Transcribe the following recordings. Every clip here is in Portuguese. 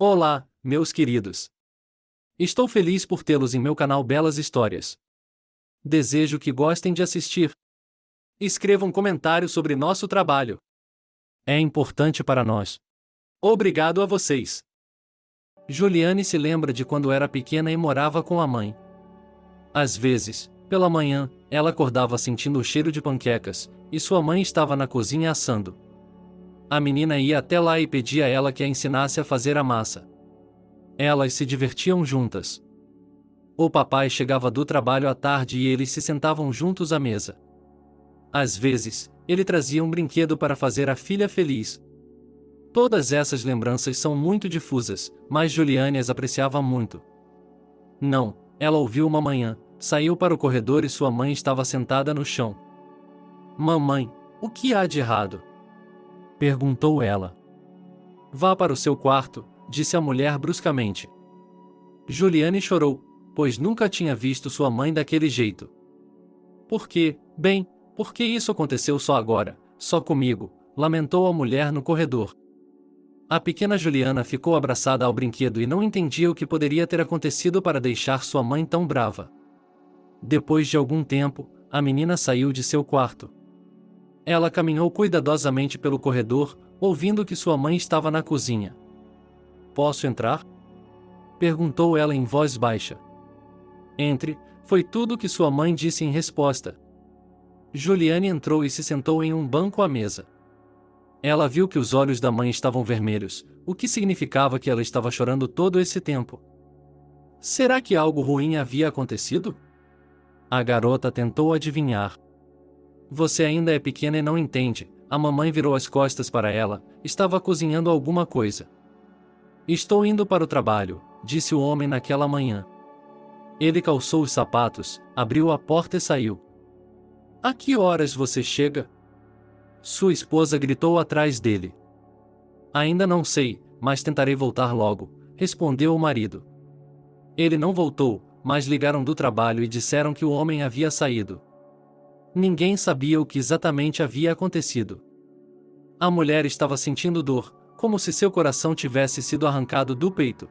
Olá, meus queridos. Estou feliz por tê-los em meu canal Belas Histórias. Desejo que gostem de assistir. Escreva um comentário sobre nosso trabalho. É importante para nós. Obrigado a vocês. Juliane se lembra de quando era pequena e morava com a mãe. Às vezes, pela manhã, ela acordava sentindo o cheiro de panquecas, e sua mãe estava na cozinha assando. A menina ia até lá e pedia a ela que a ensinasse a fazer a massa. Elas se divertiam juntas. O papai chegava do trabalho à tarde e eles se sentavam juntos à mesa. Às vezes, ele trazia um brinquedo para fazer a filha feliz. Todas essas lembranças são muito difusas, mas Juliane as apreciava muito. Não, ela ouviu uma manhã, saiu para o corredor e sua mãe estava sentada no chão. "Mamãe, o que há de errado?" perguntou ela. "Vá para o seu quarto", disse a mulher bruscamente. Juliane chorou, pois nunca tinha visto sua mãe daquele jeito. "Por quê? Bem, por que isso aconteceu só agora, só comigo?" lamentou a mulher no corredor. A pequena Juliana ficou abraçada ao brinquedo e não entendia o que poderia ter acontecido para deixar sua mãe tão brava. Depois de algum tempo, a menina saiu de seu quarto. Ela caminhou cuidadosamente pelo corredor, ouvindo que sua mãe estava na cozinha. "Posso entrar?" perguntou ela em voz baixa. "Entre", foi tudo que sua mãe disse em resposta. Juliane entrou e se sentou em um banco à mesa. Ela viu que os olhos da mãe estavam vermelhos, o que significava que ela estava chorando todo esse tempo. Será que algo ruim havia acontecido? A garota tentou adivinhar. "Você ainda é pequena e não entende", a mamãe virou as costas para ela, estava cozinhando alguma coisa. "Estou indo para o trabalho", disse o homem naquela manhã. Ele calçou os sapatos, abriu a porta e saiu. "A que horas você chega?" sua esposa gritou atrás dele. "Ainda não sei, mas tentarei voltar logo", respondeu o marido. Ele não voltou, mas ligaram do trabalho e disseram que o homem havia saído. Ninguém sabia o que exatamente havia acontecido. A mulher estava sentindo dor, como se seu coração tivesse sido arrancado do peito.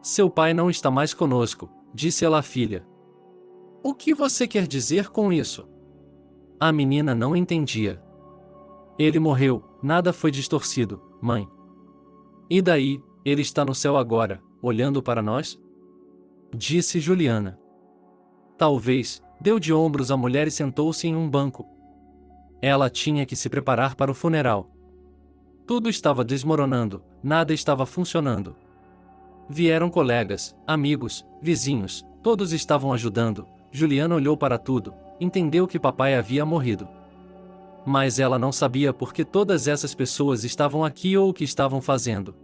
"Seu pai não está mais conosco", disse ela à filha. "O que você quer dizer com isso?" A menina não entendia. "Ele morreu, nada foi distorcido, mãe." "E daí, ele está no céu agora, olhando para nós?" disse Juliana. "Talvez", deu de ombros a mulher e sentou-se em um banco. Ela tinha que se preparar para o funeral. Tudo estava desmoronando, nada estava funcionando. Vieram colegas, amigos, vizinhos, todos estavam ajudando. Juliana olhou para tudo, entendeu que papai havia morrido. Mas ela não sabia por que todas essas pessoas estavam aqui ou o que estavam fazendo.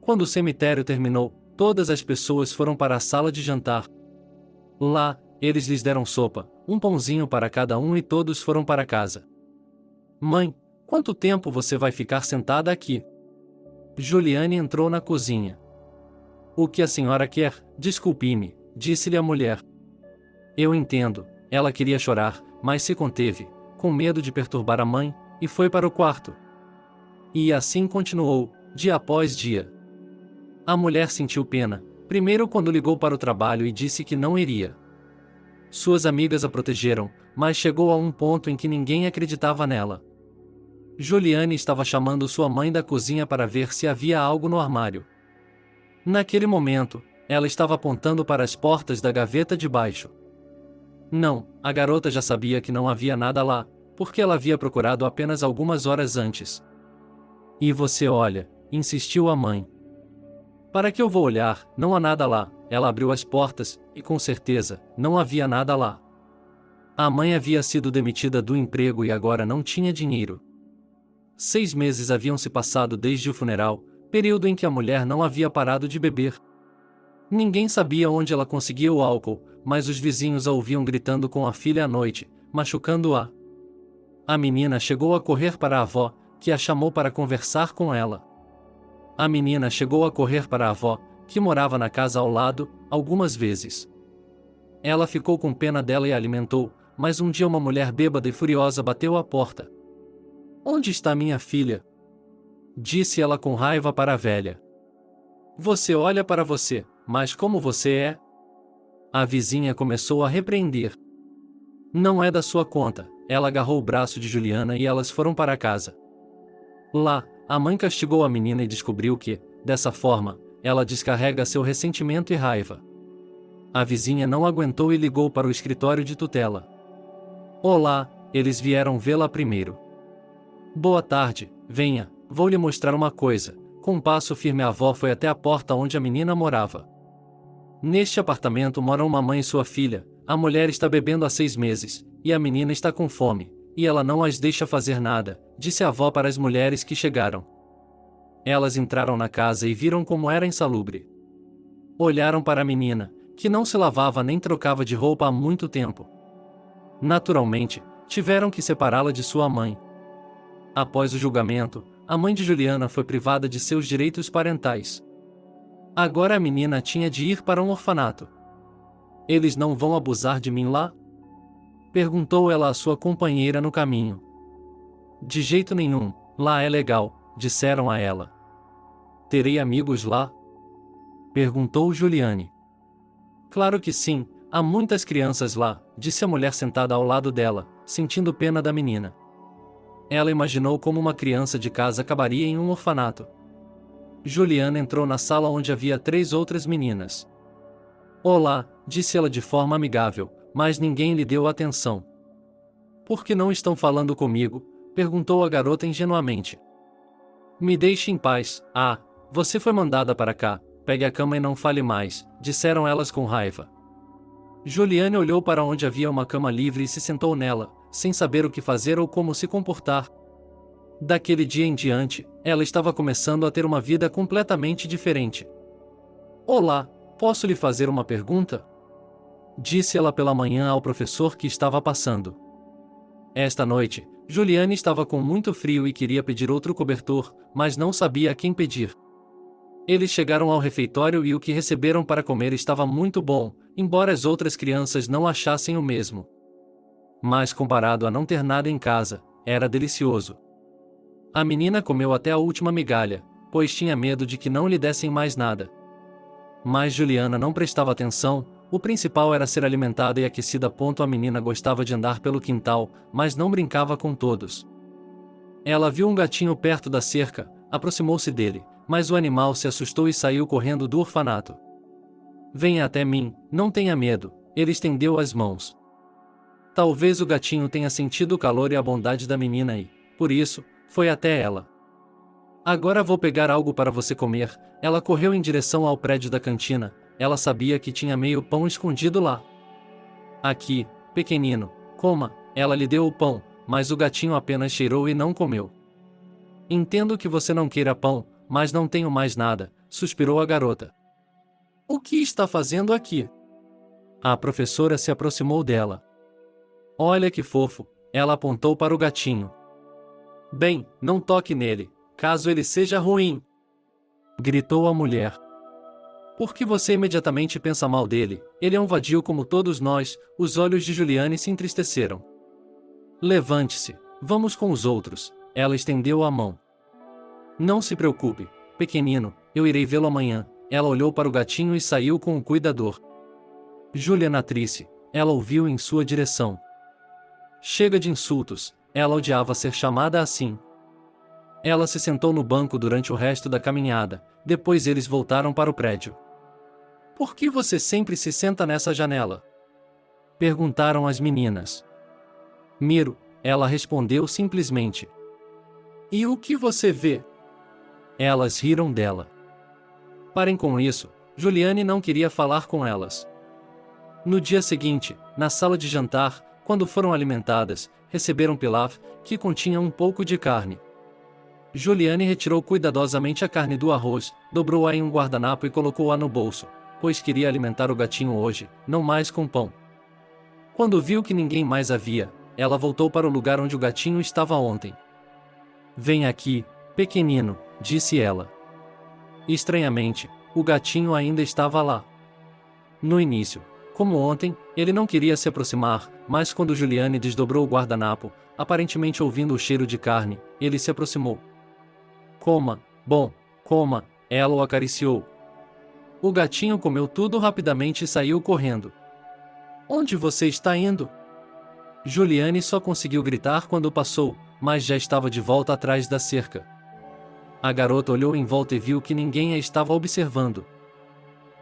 Quando o cemitério terminou, todas as pessoas foram para a sala de jantar. Lá, eles lhes deram sopa, um pãozinho para cada um e todos foram para casa. "Mãe, quanto tempo você vai ficar sentada aqui?" Juliane entrou na cozinha. "O que a senhora quer? Desculpe-me", disse-lhe a mulher. Eu entendo, ela queria chorar, mas se conteve, com medo de perturbar a mãe, e foi para o quarto. E assim continuou, dia após dia. A mulher sentiu pena, primeiro quando ligou para o trabalho e disse que não iria. Suas amigas a protegeram, mas chegou a um ponto em que ninguém acreditava nela. Juliane estava chamando sua mãe da cozinha para ver se havia algo no armário. Naquele momento, ela estava apontando para as portas da gaveta de baixo. Não, a garota já sabia que não havia nada lá, porque ela havia procurado apenas algumas horas antes. "E você olha", insistiu a mãe. "Para que eu vou olhar? Não há nada lá." Ela abriu as portas, e com certeza, não havia nada lá. A mãe havia sido demitida do emprego e agora não tinha dinheiro. 6 meses haviam se passado desde o funeral, período em que a mulher não havia parado de beber. Ninguém sabia onde ela conseguia o álcool, mas os vizinhos a ouviam gritando com a filha à noite, machucando-a. A menina chegou a correr para a avó, que a chamou para conversar com ela. A menina chegou a correr para a avó, que morava na casa ao lado, algumas vezes. Ela ficou com pena dela e a alimentou, mas um dia uma mulher bêbada e furiosa bateu à porta. "Onde está minha filha?" disse ela com raiva para a velha. Você olha para você, mas como você é? A vizinha começou a repreender. Não é da sua conta. Ela agarrou o braço de Juliana e elas foram para casa. Lá, a mãe castigou a menina e descobriu que, dessa forma, ela descarrega seu ressentimento e raiva. A vizinha não aguentou e ligou para o escritório de tutela. Olá, eles vieram vê-la primeiro. Boa tarde, venha, vou lhe mostrar uma coisa. Com um passo firme a avó foi até a porta onde a menina morava. Neste apartamento moram uma mãe e sua filha. A mulher está bebendo há 6 meses, e a menina está com fome, e ela não as deixa fazer nada, disse a avó para as mulheres que chegaram. Elas entraram na casa e viram como era insalubre. Olharam para a menina, que não se lavava nem trocava de roupa há muito tempo. Naturalmente, tiveram que separá-la de sua mãe. Após o julgamento, a mãe de Juliana foi privada de seus direitos parentais. Agora a menina tinha de ir para um orfanato. Eles não vão abusar de mim lá? Perguntou ela à sua companheira no caminho. De jeito nenhum, lá é legal, disseram a ela. Terei amigos lá? Perguntou Juliane. Claro que sim, há muitas crianças lá, disse a mulher sentada ao lado dela, sentindo pena da menina. Ela imaginou como uma criança de casa acabaria em um orfanato. Juliana entrou na sala onde havia 3 outras meninas. Olá, disse ela de forma amigável, mas ninguém lhe deu atenção. Por que não estão falando comigo? Perguntou a garota ingenuamente. Me deixe em paz. Ah, você foi mandada para cá, pegue a cama e não fale mais, disseram elas com raiva. Juliane olhou para onde havia uma cama livre e se sentou nela, sem saber o que fazer ou como se comportar. Daquele dia em diante, ela estava começando a ter uma vida completamente diferente. Olá, posso lhe fazer uma pergunta? Disse ela pela manhã ao professor que estava passando. Esta noite, Juliane estava com muito frio e queria pedir outro cobertor, mas não sabia a quem pedir. Eles chegaram ao refeitório e o que receberam para comer estava muito bom, embora as outras crianças não achassem o mesmo. Mas comparado a não ter nada em casa, era delicioso. A menina comeu até a última migalha, pois tinha medo de que não lhe dessem mais nada. Mas Juliana não prestava atenção, o principal era ser alimentada e aquecida. A menina gostava de andar pelo quintal, mas não brincava com todos. Ela viu um gatinho perto da cerca, aproximou-se dele, mas o animal se assustou e saiu correndo do orfanato. Venha até mim, não tenha medo, ele estendeu as mãos. Talvez o gatinho tenha sentido o calor e a bondade da menina e, por isso, foi até ela. Agora vou pegar algo para você comer. Ela correu em direção ao prédio da cantina, ela sabia que tinha meio pão escondido lá. Aqui, pequenino, coma, ela lhe deu o pão, mas o gatinho apenas cheirou e não comeu. Entendo que você não queira pão, mas não tenho mais nada, suspirou a garota. O que está fazendo aqui? A professora se aproximou dela. Olha que fofo, ela apontou para o gatinho. Bem, não toque nele, caso ele seja ruim, gritou a mulher. Por que você imediatamente pensa mal dele? Ele é um vadio como todos nós. Os olhos de Juliane se entristeceram. Levante-se, vamos com os outros. Ela estendeu a mão. Não se preocupe, pequenino, eu irei vê-lo amanhã. Ela olhou para o gatinho e saiu com o cuidador. Juliana triste, ela ouviu em sua direção. Chega de insultos, ela odiava ser chamada assim. Ela se sentou no banco durante o resto da caminhada, depois eles voltaram para o prédio. Por que você sempre se senta nessa janela? Perguntaram as meninas. Miro, ela respondeu simplesmente. E o que você vê? Elas riram dela. Parem com isso, Juliane não queria falar com elas. No dia seguinte, na sala de jantar, quando foram alimentadas, receberam pilaf, que continha um pouco de carne. Juliane retirou cuidadosamente a carne do arroz, dobrou-a em um guardanapo e colocou-a no bolso, pois queria alimentar o gatinho hoje, não mais com pão. Quando viu que ninguém mais havia, ela voltou para o lugar onde o gatinho estava ontem. Vem aqui, pequenino, disse ela. Estranhamente, o gatinho ainda estava lá. No início, como ontem, ele não queria se aproximar, mas quando Juliane desdobrou o guardanapo, aparentemente ouvindo o cheiro de carne, ele se aproximou. Coma, bom, coma, ela o acariciou. O gatinho comeu tudo rapidamente e saiu correndo. Onde você está indo? Juliane só conseguiu gritar quando passou, mas já estava de volta atrás da cerca. A garota olhou em volta e viu que ninguém a estava observando.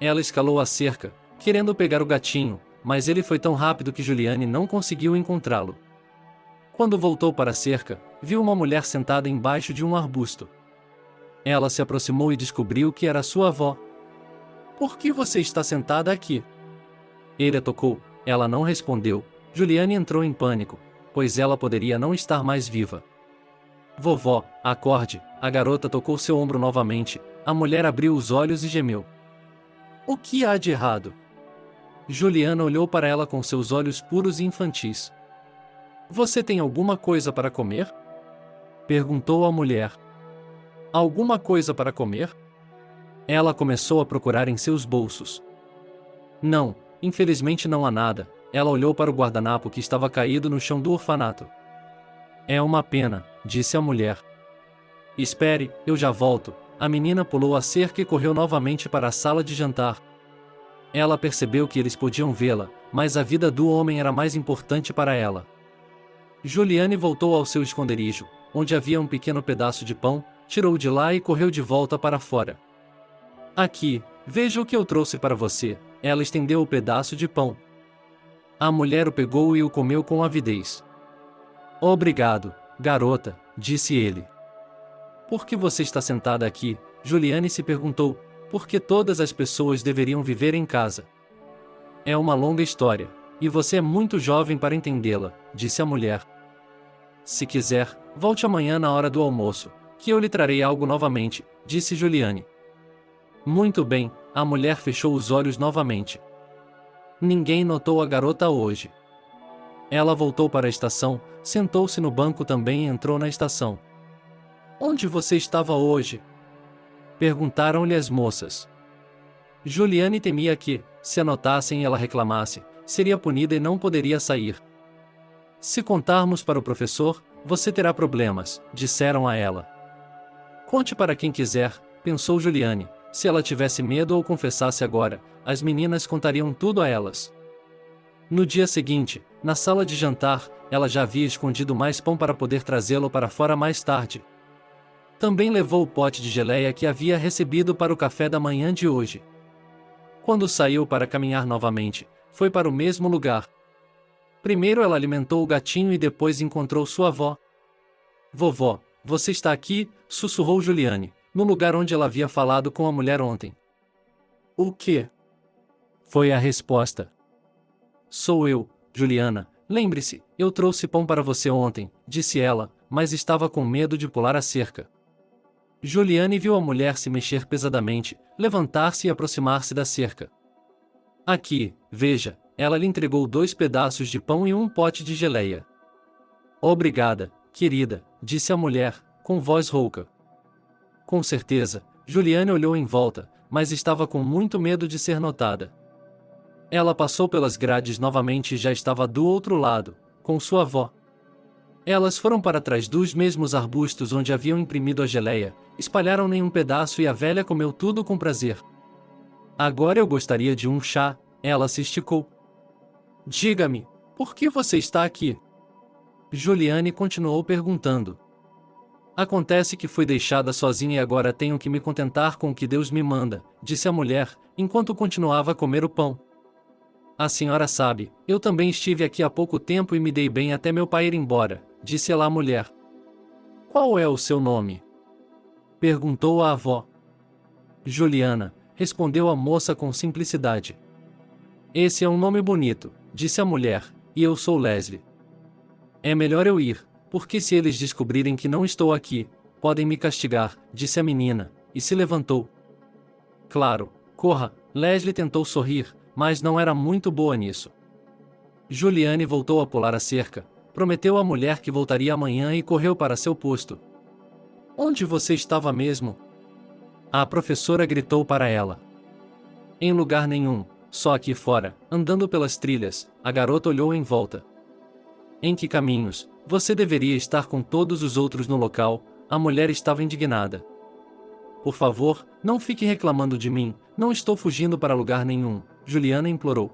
Ela escalou a cerca, querendo pegar o gatinho, mas ele foi tão rápido que Juliane não conseguiu encontrá-lo. Quando voltou para a cerca, viu uma mulher sentada embaixo de um arbusto. Ela se aproximou e descobriu que era sua avó. Por que você está sentada aqui? Ele a tocou, ela não respondeu. Juliane entrou em pânico, pois ela poderia não estar mais viva. Vovó, acorde, a garota tocou seu ombro novamente, a mulher abriu os olhos e gemeu. O que há de errado? Juliana olhou para ela com seus olhos puros e infantis. Você tem alguma coisa para comer? Perguntou a mulher. Alguma coisa para comer? Ela começou a procurar em seus bolsos. Não, infelizmente não há nada. Ela olhou para o guardanapo que estava caído no chão do orfanato. É uma pena, disse a mulher. Espere, eu já volto. A menina pulou a cerca e correu novamente para a sala de jantar. Ela percebeu que eles podiam vê-la, mas a vida do homem era mais importante para ela. Juliane voltou ao seu esconderijo, onde havia um pequeno pedaço de pão, tirou de lá e correu de volta para fora. Aqui, veja o que eu trouxe para você. Ela estendeu o pedaço de pão. A mulher o pegou e o comeu com avidez. Obrigado, garota, disse ele. Por que você está sentada aqui? Juliane se perguntou. Por que todas as pessoas deveriam viver em casa? É uma longa história, e você é muito jovem para entendê-la, disse a mulher. Se quiser, volte amanhã na hora do almoço, que eu lhe trarei algo novamente, disse Juliane. Muito bem, a mulher fechou os olhos novamente. Ninguém notou a garota hoje. Ela voltou para a estação, sentou-se no banco também e entrou na estação. Onde você estava hoje? Perguntaram-lhe as moças. Juliane temia que, se a notassem e ela reclamasse, seria punida e não poderia sair. Se contarmos para o professor, você terá problemas, disseram a ela. Conte para quem quiser, pensou Juliane. Se ela tivesse medo ou confessasse agora, as meninas contariam tudo a elas. No dia seguinte, na sala de jantar, ela já havia escondido mais pão para poder trazê-lo para fora mais tarde. Também levou o pote de geleia que havia recebido para o café da manhã de hoje. Quando saiu para caminhar novamente, foi para o mesmo lugar. Primeiro ela alimentou o gatinho e depois encontrou sua avó. Vovó, você está aqui, sussurrou Juliane, no lugar onde ela havia falado com a mulher ontem. O quê? Foi a resposta. Sou eu, Juliana. Lembre-se, eu trouxe pão para você ontem, disse ela, mas estava com medo de pular a cerca. Juliane viu a mulher se mexer pesadamente, levantar-se e aproximar-se da cerca. Aqui, veja, ela lhe entregou 2 pedaços de pão e um pote de geleia. Obrigada, querida, disse a mulher, com voz rouca. Com certeza, Juliane olhou em volta, mas estava com muito medo de ser notada. Ela passou pelas grades novamente e já estava do outro lado, com sua avó. Elas foram para trás dos mesmos arbustos onde haviam imprimido a geleia, espalharam-lhe um pedaço e a velha comeu tudo com prazer. Agora eu gostaria de um chá, ela se esticou. Diga-me, por que você está aqui? Juliane continuou perguntando. Acontece que fui deixada sozinha e agora tenho que me contentar com o que Deus me manda, disse a mulher, enquanto continuava a comer o pão. A senhora sabe, eu também estive aqui há pouco tempo e me dei bem até meu pai ir embora, disse ela à mulher. Qual é o seu nome? Perguntou a avó. Juliana, respondeu a moça com simplicidade. Esse é um nome bonito, disse a mulher, e eu sou Leslie. É melhor eu ir, porque se eles descobrirem que não estou aqui, podem me castigar, disse a menina, e se levantou. Claro, corra, Leslie tentou sorrir, mas não era muito boa nisso. Juliane voltou a pular a cerca, prometeu à mulher que voltaria amanhã e correu para seu posto. Onde você estava mesmo? A professora gritou para ela. Em lugar nenhum, só aqui fora, andando pelas trilhas, a garota olhou em volta. Em que caminhos? Você deveria estar com todos os outros no local, a mulher estava indignada. Por favor, não fique reclamando de mim, não estou fugindo para lugar nenhum, Juliana implorou.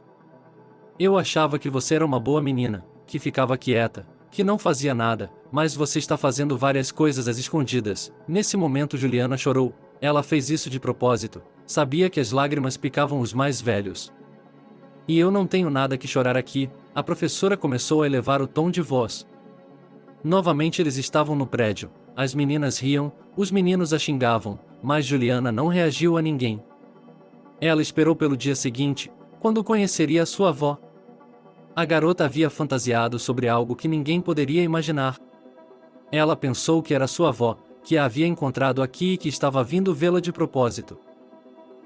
Eu achava que você era uma boa menina, que ficava quieta, que não fazia nada, mas você está fazendo várias coisas às escondidas. Nesse momento Juliana chorou. Ela fez isso de propósito, sabia que as lágrimas picavam os mais velhos. E eu não tenho nada que chorar aqui, a professora começou a elevar o tom de voz. Novamente eles estavam no prédio, as meninas riam, os meninos a xingavam, mas Juliana não reagiu a ninguém. Ela esperou pelo dia seguinte, quando conheceria a sua avó. A garota havia fantasiado sobre algo que ninguém poderia imaginar. Ela pensou que era sua avó, que a havia encontrado aqui e que estava vindo vê-la de propósito.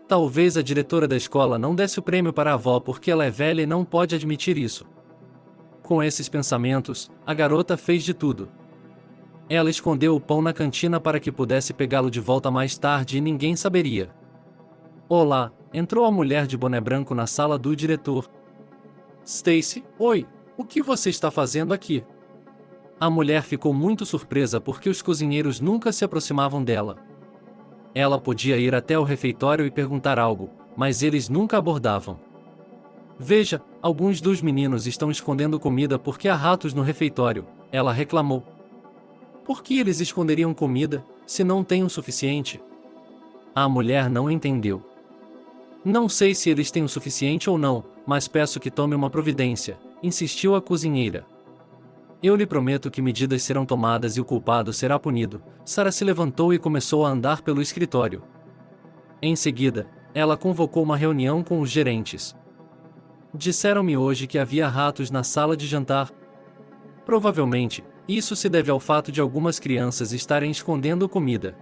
Talvez a diretora da escola não desse o prêmio para a avó porque ela é velha e não pode admitir isso. Com esses pensamentos, a garota fez de tudo. Ela escondeu o pão na cantina para que pudesse pegá-lo de volta mais tarde e ninguém saberia. Olá, entrou a mulher de boné branco na sala do diretor. Stacy, oi, o que você está fazendo aqui? A mulher ficou muito surpresa porque os cozinheiros nunca se aproximavam dela. Ela podia ir até o refeitório e perguntar algo, mas eles nunca abordavam. Veja, alguns dos meninos estão escondendo comida porque há ratos no refeitório, ela reclamou. Por que eles esconderiam comida, se não têm o suficiente? A mulher não entendeu. Não sei se eles têm o suficiente ou não, mas peço que tome uma providência, insistiu a cozinheira. Eu lhe prometo que medidas serão tomadas e o culpado será punido. Sarah se levantou e começou a andar pelo escritório. Em seguida, ela convocou uma reunião com os gerentes. Disseram-me hoje que havia ratos na sala de jantar. Provavelmente, isso se deve ao fato de algumas crianças estarem escondendo comida.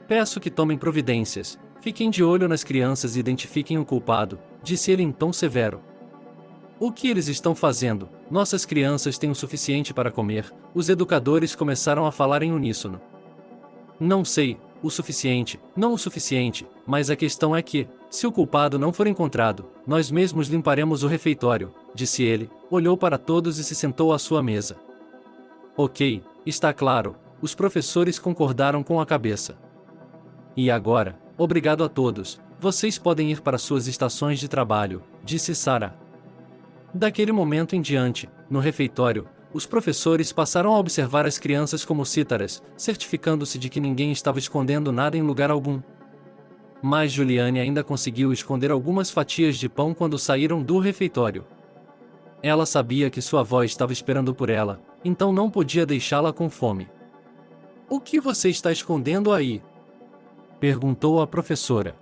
Peço que tomem providências, fiquem de olho nas crianças e identifiquem o culpado, disse ele em tom severo. O que eles estão fazendo? Nossas crianças têm o suficiente para comer, os educadores começaram a falar em uníssono. Não sei, o suficiente, não o suficiente, mas a questão é que, se o culpado não for encontrado, nós mesmos limparemos o refeitório, disse ele, olhou para todos e se sentou à sua mesa. Ok, está claro, os professores concordaram com a cabeça. E agora, obrigado a todos, vocês podem ir para suas estações de trabalho, disse Sarah. Daquele momento em diante, no refeitório, os professores passaram a observar as crianças como cítaras, certificando-se de que ninguém estava escondendo nada em lugar algum. Mas Juliane ainda conseguiu esconder algumas fatias de pão quando saíram do refeitório. Ela sabia que sua avó estava esperando por ela, então não podia deixá-la com fome. O que você está escondendo aí? Perguntou a professora.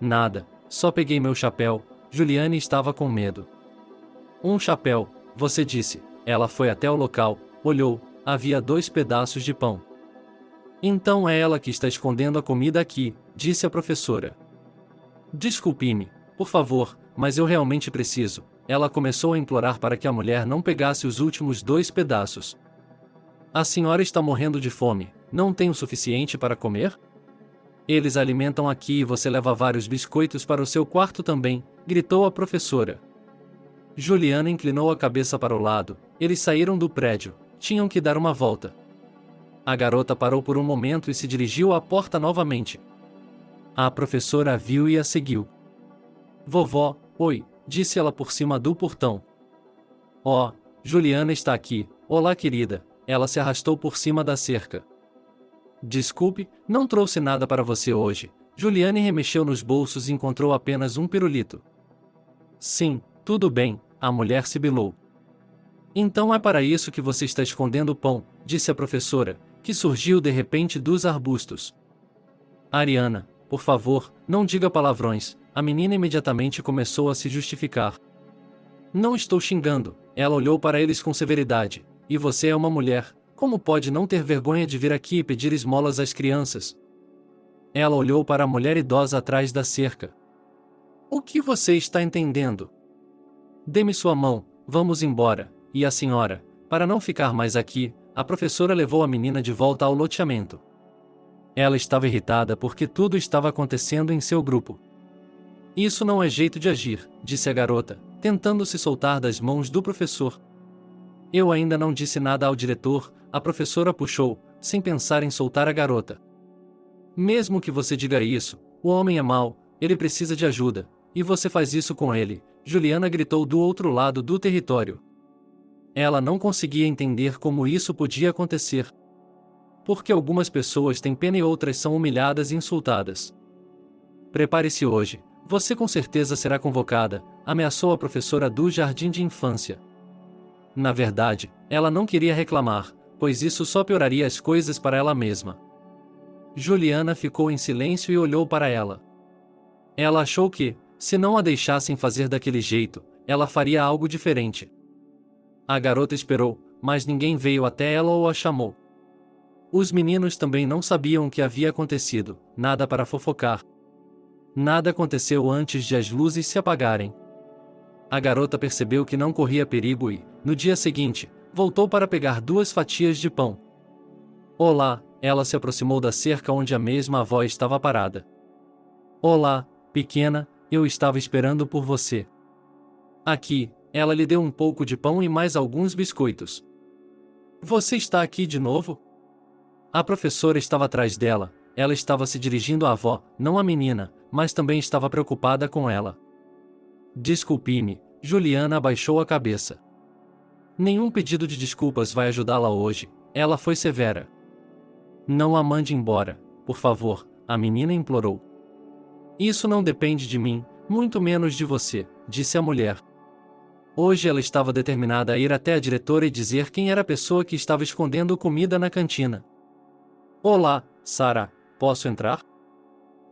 Nada, só peguei meu chapéu. Juliane estava com medo. Um chapéu, você disse. Ela foi até o local, olhou, havia 2 pedaços de pão. Então é ela que está escondendo a comida aqui, disse a professora. Desculpe-me, por favor, mas eu realmente preciso. Ela começou a implorar para que a mulher não pegasse os últimos 2 pedaços. A senhora está morrendo de fome, não tem o suficiente para comer? Eles alimentam aqui e você leva vários biscoitos para o seu quarto também, gritou a professora. Juliana inclinou a cabeça para o lado, eles saíram do prédio, tinham que dar uma volta. A garota parou por um momento e se dirigiu à porta novamente. A professora a viu e a seguiu. Vovó, oi, disse ela por cima do portão. Oh, Juliana está aqui, olá querida, ela se arrastou por cima da cerca. Desculpe, não trouxe nada para você hoje. Juliane remexeu nos bolsos e encontrou apenas um pirulito. Sim, tudo bem, a mulher sibilou. Então é para isso que você está escondendo o pão, disse a professora, que surgiu de repente dos arbustos. Ariana, por favor, não diga palavrões, a menina imediatamente começou a se justificar. Não estou xingando, ela olhou para eles com severidade, e você é uma mulher, como pode não ter vergonha de vir aqui e pedir esmolas às crianças? Ela olhou para a mulher idosa atrás da cerca. O que você está entendendo? Dê-me sua mão, vamos embora, e a senhora, para não ficar mais aqui, a professora levou a menina de volta ao loteamento. Ela estava irritada porque tudo estava acontecendo em seu grupo. Isso não é jeito de agir, disse a garota, tentando se soltar das mãos do professor. Eu ainda não disse nada ao diretor, a professora puxou, sem pensar em soltar a garota. Mesmo que você diga isso, o homem é mau, ele precisa de ajuda, e você faz isso com ele, Juliana gritou do outro lado do território. Ela não conseguia entender como isso podia acontecer. Porque algumas pessoas têm pena e outras são humilhadas e insultadas. Prepare-se hoje, você com certeza será convocada, ameaçou a professora do jardim de infância. Na verdade, ela não queria reclamar, pois isso só pioraria as coisas para ela mesma. Juliana ficou em silêncio e olhou para ela. Ela achou que, se não a deixassem fazer daquele jeito, ela faria algo diferente. A garota esperou, mas ninguém veio até ela ou a chamou. Os meninos também não sabiam o que havia acontecido, nada para fofocar. Nada aconteceu antes de as luzes se apagarem. A garota percebeu que não corria perigo e, no dia seguinte, voltou para pegar 2 fatias de pão. Olá, ela se aproximou da cerca onde a mesma avó estava parada. Olá, pequena, eu estava esperando por você. Aqui, ela lhe deu um pouco de pão e mais alguns biscoitos. Você está aqui de novo? A professora estava atrás dela, ela estava se dirigindo à avó, não à menina, mas também estava preocupada com ela. Desculpe-me, Juliana abaixou a cabeça. Nenhum pedido de desculpas vai ajudá-la hoje, ela foi severa. Não a mande embora, por favor, a menina implorou. Isso não depende de mim, muito menos de você, disse a mulher. Hoje ela estava determinada a ir até a diretora e dizer quem era a pessoa que estava escondendo comida na cantina. Olá, Sarah, posso entrar?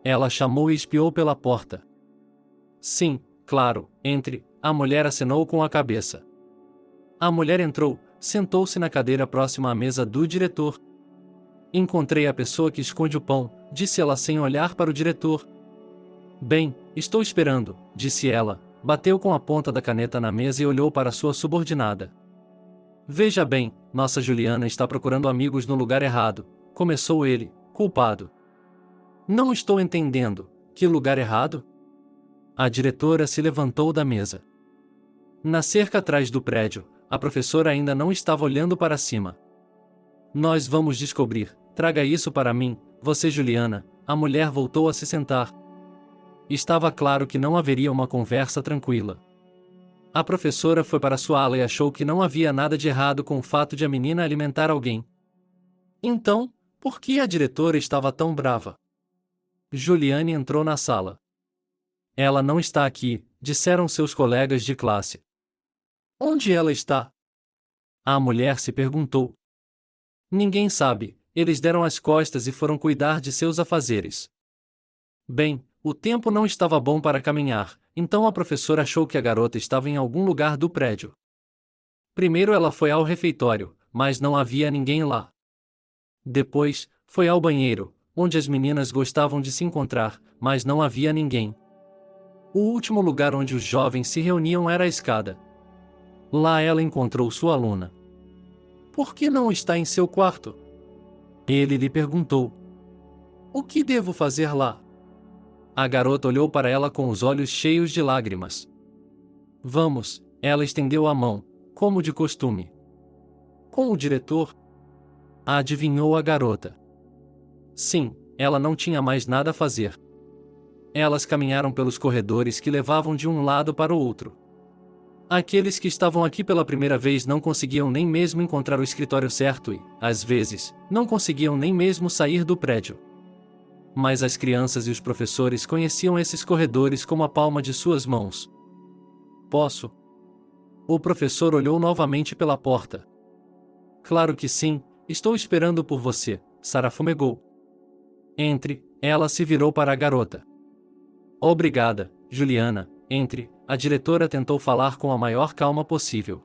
Ela chamou e espiou pela porta. Sim, claro, entre, a mulher acenou com a cabeça. A mulher entrou, sentou-se na cadeira próxima à mesa do diretor. Encontrei a pessoa que esconde o pão, disse ela sem olhar para o diretor. Bem, estou esperando, disse ela, bateu com a ponta da caneta na mesa e olhou para sua subordinada. Veja bem, nossa Juliana está procurando amigos no lugar errado, começou ele, culpado. Não estou entendendo, que lugar errado? A diretora se levantou da mesa. Na cerca atrás do prédio, a professora ainda não estava olhando para cima. Nós vamos descobrir, traga isso para mim, você Juliana, a mulher voltou a se sentar. Estava claro que não haveria uma conversa tranquila. A professora foi para sua ala e achou que não havia nada de errado com o fato de a menina alimentar alguém. Então, por que a diretora estava tão brava? Juliane entrou na sala. Ela não está aqui, disseram seus colegas de classe. Onde ela está? A mulher se perguntou. Ninguém sabe, eles deram as costas e foram cuidar de seus afazeres. Bem, o tempo não estava bom para caminhar, então a professora achou que a garota estava em algum lugar do prédio. Primeiro ela foi ao refeitório, mas não havia ninguém lá. Depois, foi ao banheiro, onde as meninas gostavam de se encontrar, mas não havia ninguém. O último lugar onde os jovens se reuniam era a escada. Lá ela encontrou sua aluna. Por que não está em seu quarto? Ele lhe perguntou. O que devo fazer lá? A garota olhou para ela com os olhos cheios de lágrimas. Vamos, ela estendeu a mão, como de costume. Com o diretor? Adivinhou a garota. Sim, ela não tinha mais nada a fazer. Elas caminharam pelos corredores que levavam de um lado para o outro. Aqueles que estavam aqui pela primeira vez não conseguiam nem mesmo encontrar o escritório certo e, às vezes, não conseguiam nem mesmo sair do prédio. Mas as crianças e os professores conheciam esses corredores como a palma de suas mãos. Posso? O professor olhou novamente pela porta. Claro que sim, estou esperando por você, Sarah fumegou. Entre, ela se virou para a garota. Obrigada, Juliana, entre, a diretora tentou falar com a maior calma possível.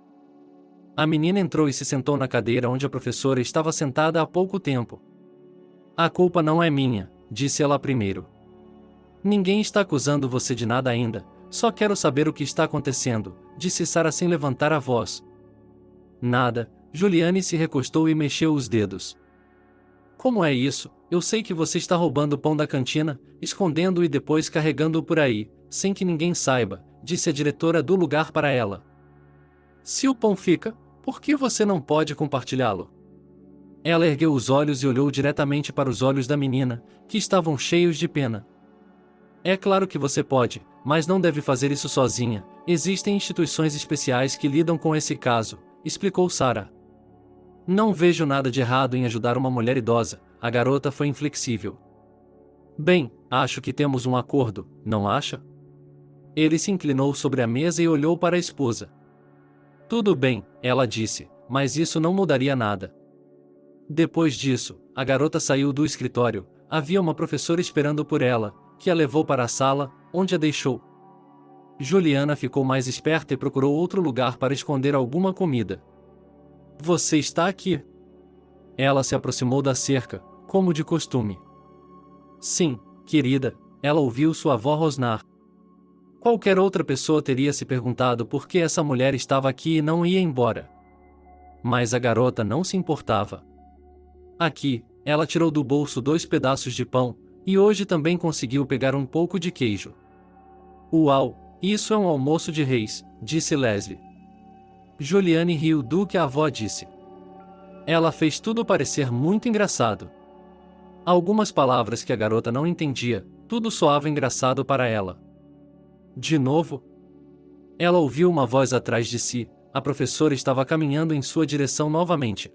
A menina entrou e se sentou na cadeira onde a professora estava sentada há pouco tempo. A culpa não é minha, disse ela primeiro. Ninguém está acusando você de nada ainda, só quero saber o que está acontecendo, disse Sarah sem levantar a voz. Nada, Juliane se recostou e mexeu os dedos. Como é isso? Eu sei que você está roubando o pão da cantina, escondendo-o e depois carregando-o por aí, sem que ninguém saiba, disse a diretora do lugar para ela. Se o pão fica, por que você não pode compartilhá-lo? Ela ergueu os olhos e olhou diretamente para os olhos da menina, que estavam cheios de pena. É claro que você pode, mas não deve fazer isso sozinha. Existem instituições especiais que lidam com esse caso, explicou Sarah. Não vejo nada de errado em ajudar uma mulher idosa, a garota foi inflexível. Bem, acho que temos um acordo, não acha? Ele se inclinou sobre a mesa e olhou para a esposa. Tudo bem, ela disse, mas isso não mudaria nada. Depois disso, a garota saiu do escritório, havia uma professora esperando por ela, que a levou para a sala, onde a deixou. Juliana ficou mais esperta e procurou outro lugar para esconder alguma comida. Você está aqui? Ela se aproximou da cerca, como de costume. Sim, querida, ela ouviu sua avó rosnar. Qualquer outra pessoa teria se perguntado por que essa mulher estava aqui e não ia embora. Mas a garota não se importava. Aqui, ela tirou do bolso 2 pedaços de pão, e hoje também conseguiu pegar um pouco de queijo. Uau, isso é um almoço de reis, disse Leslie. Juliane riu do que a avó disse. Ela fez tudo parecer muito engraçado. Algumas palavras que a garota não entendia, tudo soava engraçado para ela. De novo? Ela ouviu uma voz atrás de si, a professora estava caminhando em sua direção novamente.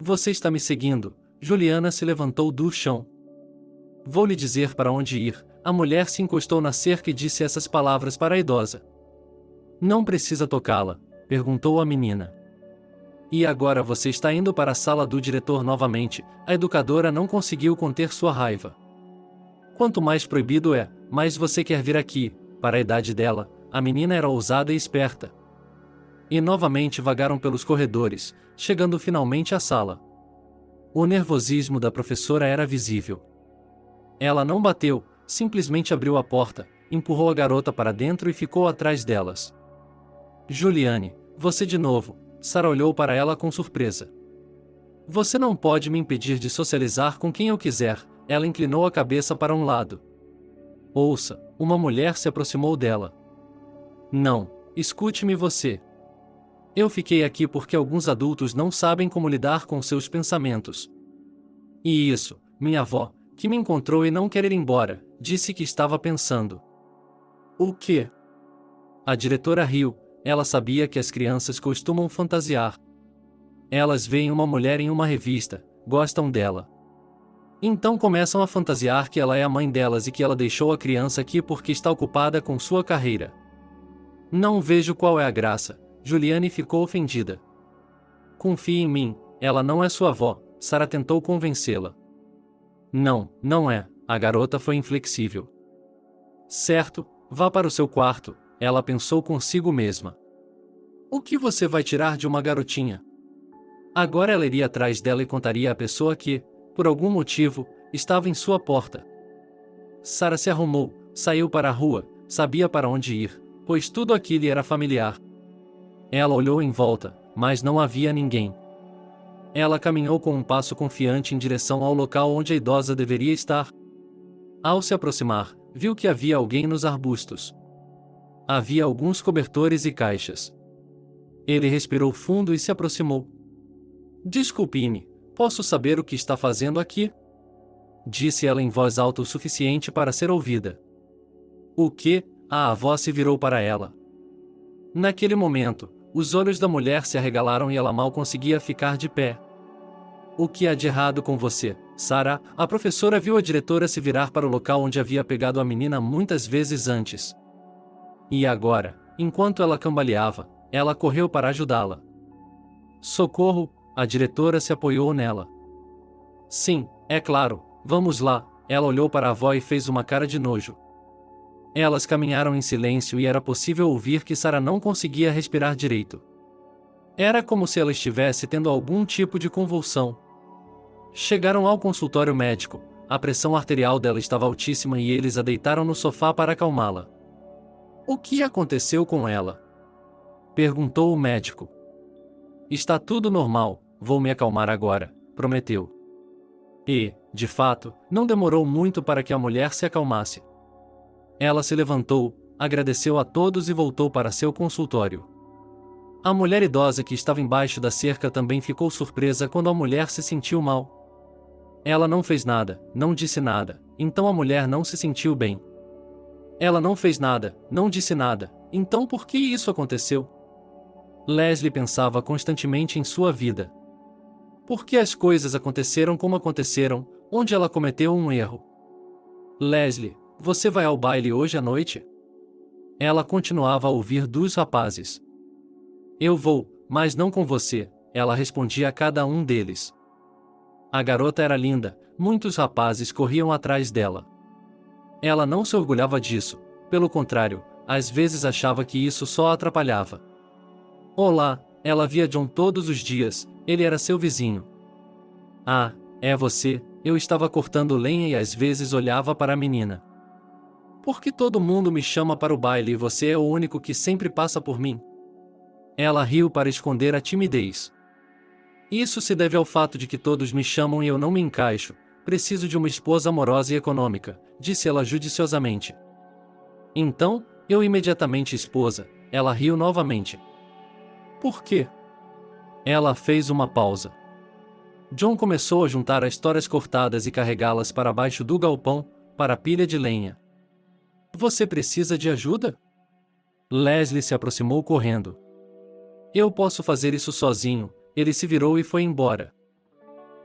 Você está me seguindo? Juliana se levantou do chão. Vou lhe dizer para onde ir. A mulher se encostou na cerca e disse essas palavras para a idosa. Não precisa tocá-la, perguntou a menina. E agora você está indo para a sala do diretor novamente. A educadora não conseguiu conter sua raiva. Quanto mais proibido é, mais você quer vir aqui. Para a idade dela, a menina era ousada e esperta. E novamente vagaram pelos corredores, chegando finalmente à sala. O nervosismo da professora era visível. Ela não bateu, simplesmente abriu a porta, empurrou a garota para dentro e ficou atrás delas. Juliane, você de novo. Sarah olhou para ela com surpresa. Você não pode me impedir de socializar com quem eu quiser. Ela inclinou a cabeça para um lado. Ouça, uma mulher se aproximou dela. Não, escute-me você. Eu fiquei aqui porque alguns adultos não sabem como lidar com seus pensamentos. E isso, minha avó, que me encontrou e não quer ir embora, disse que estava pensando. O quê? A diretora riu, ela sabia que as crianças costumam fantasiar. Elas veem uma mulher em uma revista, gostam dela. Então começam a fantasiar que ela é a mãe delas e que ela deixou a criança aqui porque está ocupada com sua carreira. Não vejo qual é a graça. Juliane ficou ofendida. Confie em mim, ela não é sua avó, Sarah tentou convencê-la. Não, não é, a garota foi inflexível. Certo, vá para o seu quarto, ela pensou consigo mesma. O que você vai tirar de uma garotinha? Agora ela iria atrás dela e contaria à pessoa que, por algum motivo, estava em sua porta. Sarah se arrumou, saiu para a rua, sabia para onde ir, pois tudo aqui lhe era familiar. Ela olhou em volta, mas não havia ninguém. Ela caminhou com um passo confiante em direção ao local onde a idosa deveria estar. Ao se aproximar, viu que havia alguém nos arbustos. Havia alguns cobertores e caixas. Ele respirou fundo e se aproximou. Desculpe-me, posso saber o que está fazendo aqui? Disse ela em voz alta o suficiente para ser ouvida. O quê? A avó se virou para ela. Naquele momento, os olhos da mulher se arregalaram e ela mal conseguia ficar de pé. O que há de errado com você, Sarah? A professora viu a diretora se virar para o local onde havia pegado a menina muitas vezes antes. E agora, enquanto ela cambaleava, ela correu para ajudá-la. Socorro! A diretora se apoiou nela. Sim, é claro, vamos lá. Ela olhou para a avó e fez uma cara de nojo. Elas caminharam em silêncio e era possível ouvir que Sarah não conseguia respirar direito. Era como se ela estivesse tendo algum tipo de convulsão. Chegaram ao consultório médico, a pressão arterial dela estava altíssima e eles a deitaram no sofá para acalmá-la. O que aconteceu com ela? Perguntou o médico. Está tudo normal, vou me acalmar agora, prometeu. E, de fato, não demorou muito para que a mulher se acalmasse. Ela se levantou, agradeceu a todos e voltou para seu consultório. A mulher idosa que estava embaixo da cerca também ficou surpresa quando a mulher se sentiu mal. Ela não fez nada, não disse nada, então a mulher não se sentiu bem. Ela não fez nada, não disse nada, então por que isso aconteceu? Leslie pensava constantemente em sua vida. Por que as coisas aconteceram como aconteceram, onde ela cometeu um erro? Leslie, você vai ao baile hoje à noite? Ela continuava a ouvir dos rapazes. Eu vou, mas não com você, ela respondia a cada um deles. A garota era linda, muitos rapazes corriam atrás dela. Ela não se orgulhava disso, pelo contrário, às vezes achava que isso só a atrapalhava. Olá, ela via John todos os dias, ele era seu vizinho. Ah, é você, eu estava cortando lenha e às vezes olhava para a menina. Por que todo mundo me chama para o baile e você é o único que sempre passa por mim? Ela riu para esconder a timidez. Isso se deve ao fato de que todos me chamam e eu não me encaixo. Preciso de uma esposa amorosa e econômica, disse ela judiciosamente. Então, eu imediatamente esposa, ela riu novamente. Por quê? Ela fez uma pausa. John começou a juntar as toras cortadas e carregá-las para baixo do galpão, para a pilha de lenha. Você precisa de ajuda? Leslie se aproximou correndo. Eu posso fazer isso sozinho, ele se virou e foi embora.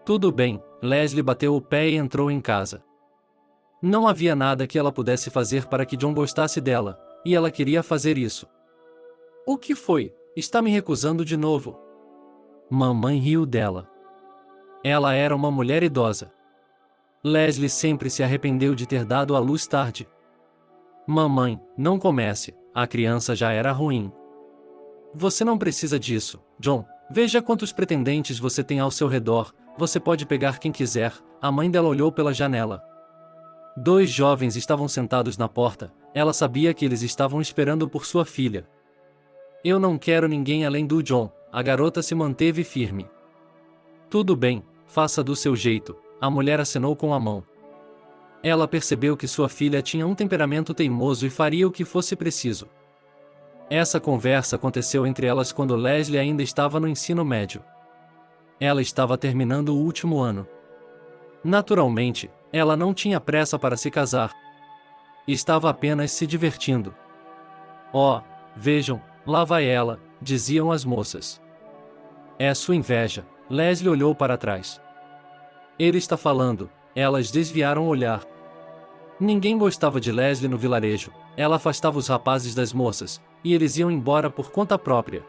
Tudo bem, Leslie bateu o pé e entrou em casa. Não havia nada que ela pudesse fazer para que John gostasse dela, e ela queria fazer isso. O que foi? Está me recusando de novo. Mamãe riu dela. Ela era uma mulher idosa. Leslie sempre se arrependeu de ter dado à luz tarde. Mamãe, não comece, a criança já era ruim. Você não precisa disso, John. Veja quantos pretendentes você tem ao seu redor, você pode pegar quem quiser. A mãe dela olhou pela janela. 2 jovens estavam sentados na porta, ela sabia que eles estavam esperando por sua filha. Eu não quero ninguém além do John, a garota se manteve firme. Tudo bem, faça do seu jeito, a mulher acenou com a mão. Ela percebeu que sua filha tinha um temperamento teimoso e faria o que fosse preciso. Essa conversa aconteceu entre elas quando Leslie ainda estava no ensino médio. Ela estava terminando o último ano. Naturalmente, ela não tinha pressa para se casar. Estava apenas se divertindo. Oh, vejam, lá vai ela, diziam as moças. É sua inveja, Leslie olhou para trás. Ele está falando, elas desviaram o olhar. Ninguém gostava de Leslie no vilarejo, ela afastava os rapazes das moças, e eles iam embora por conta própria.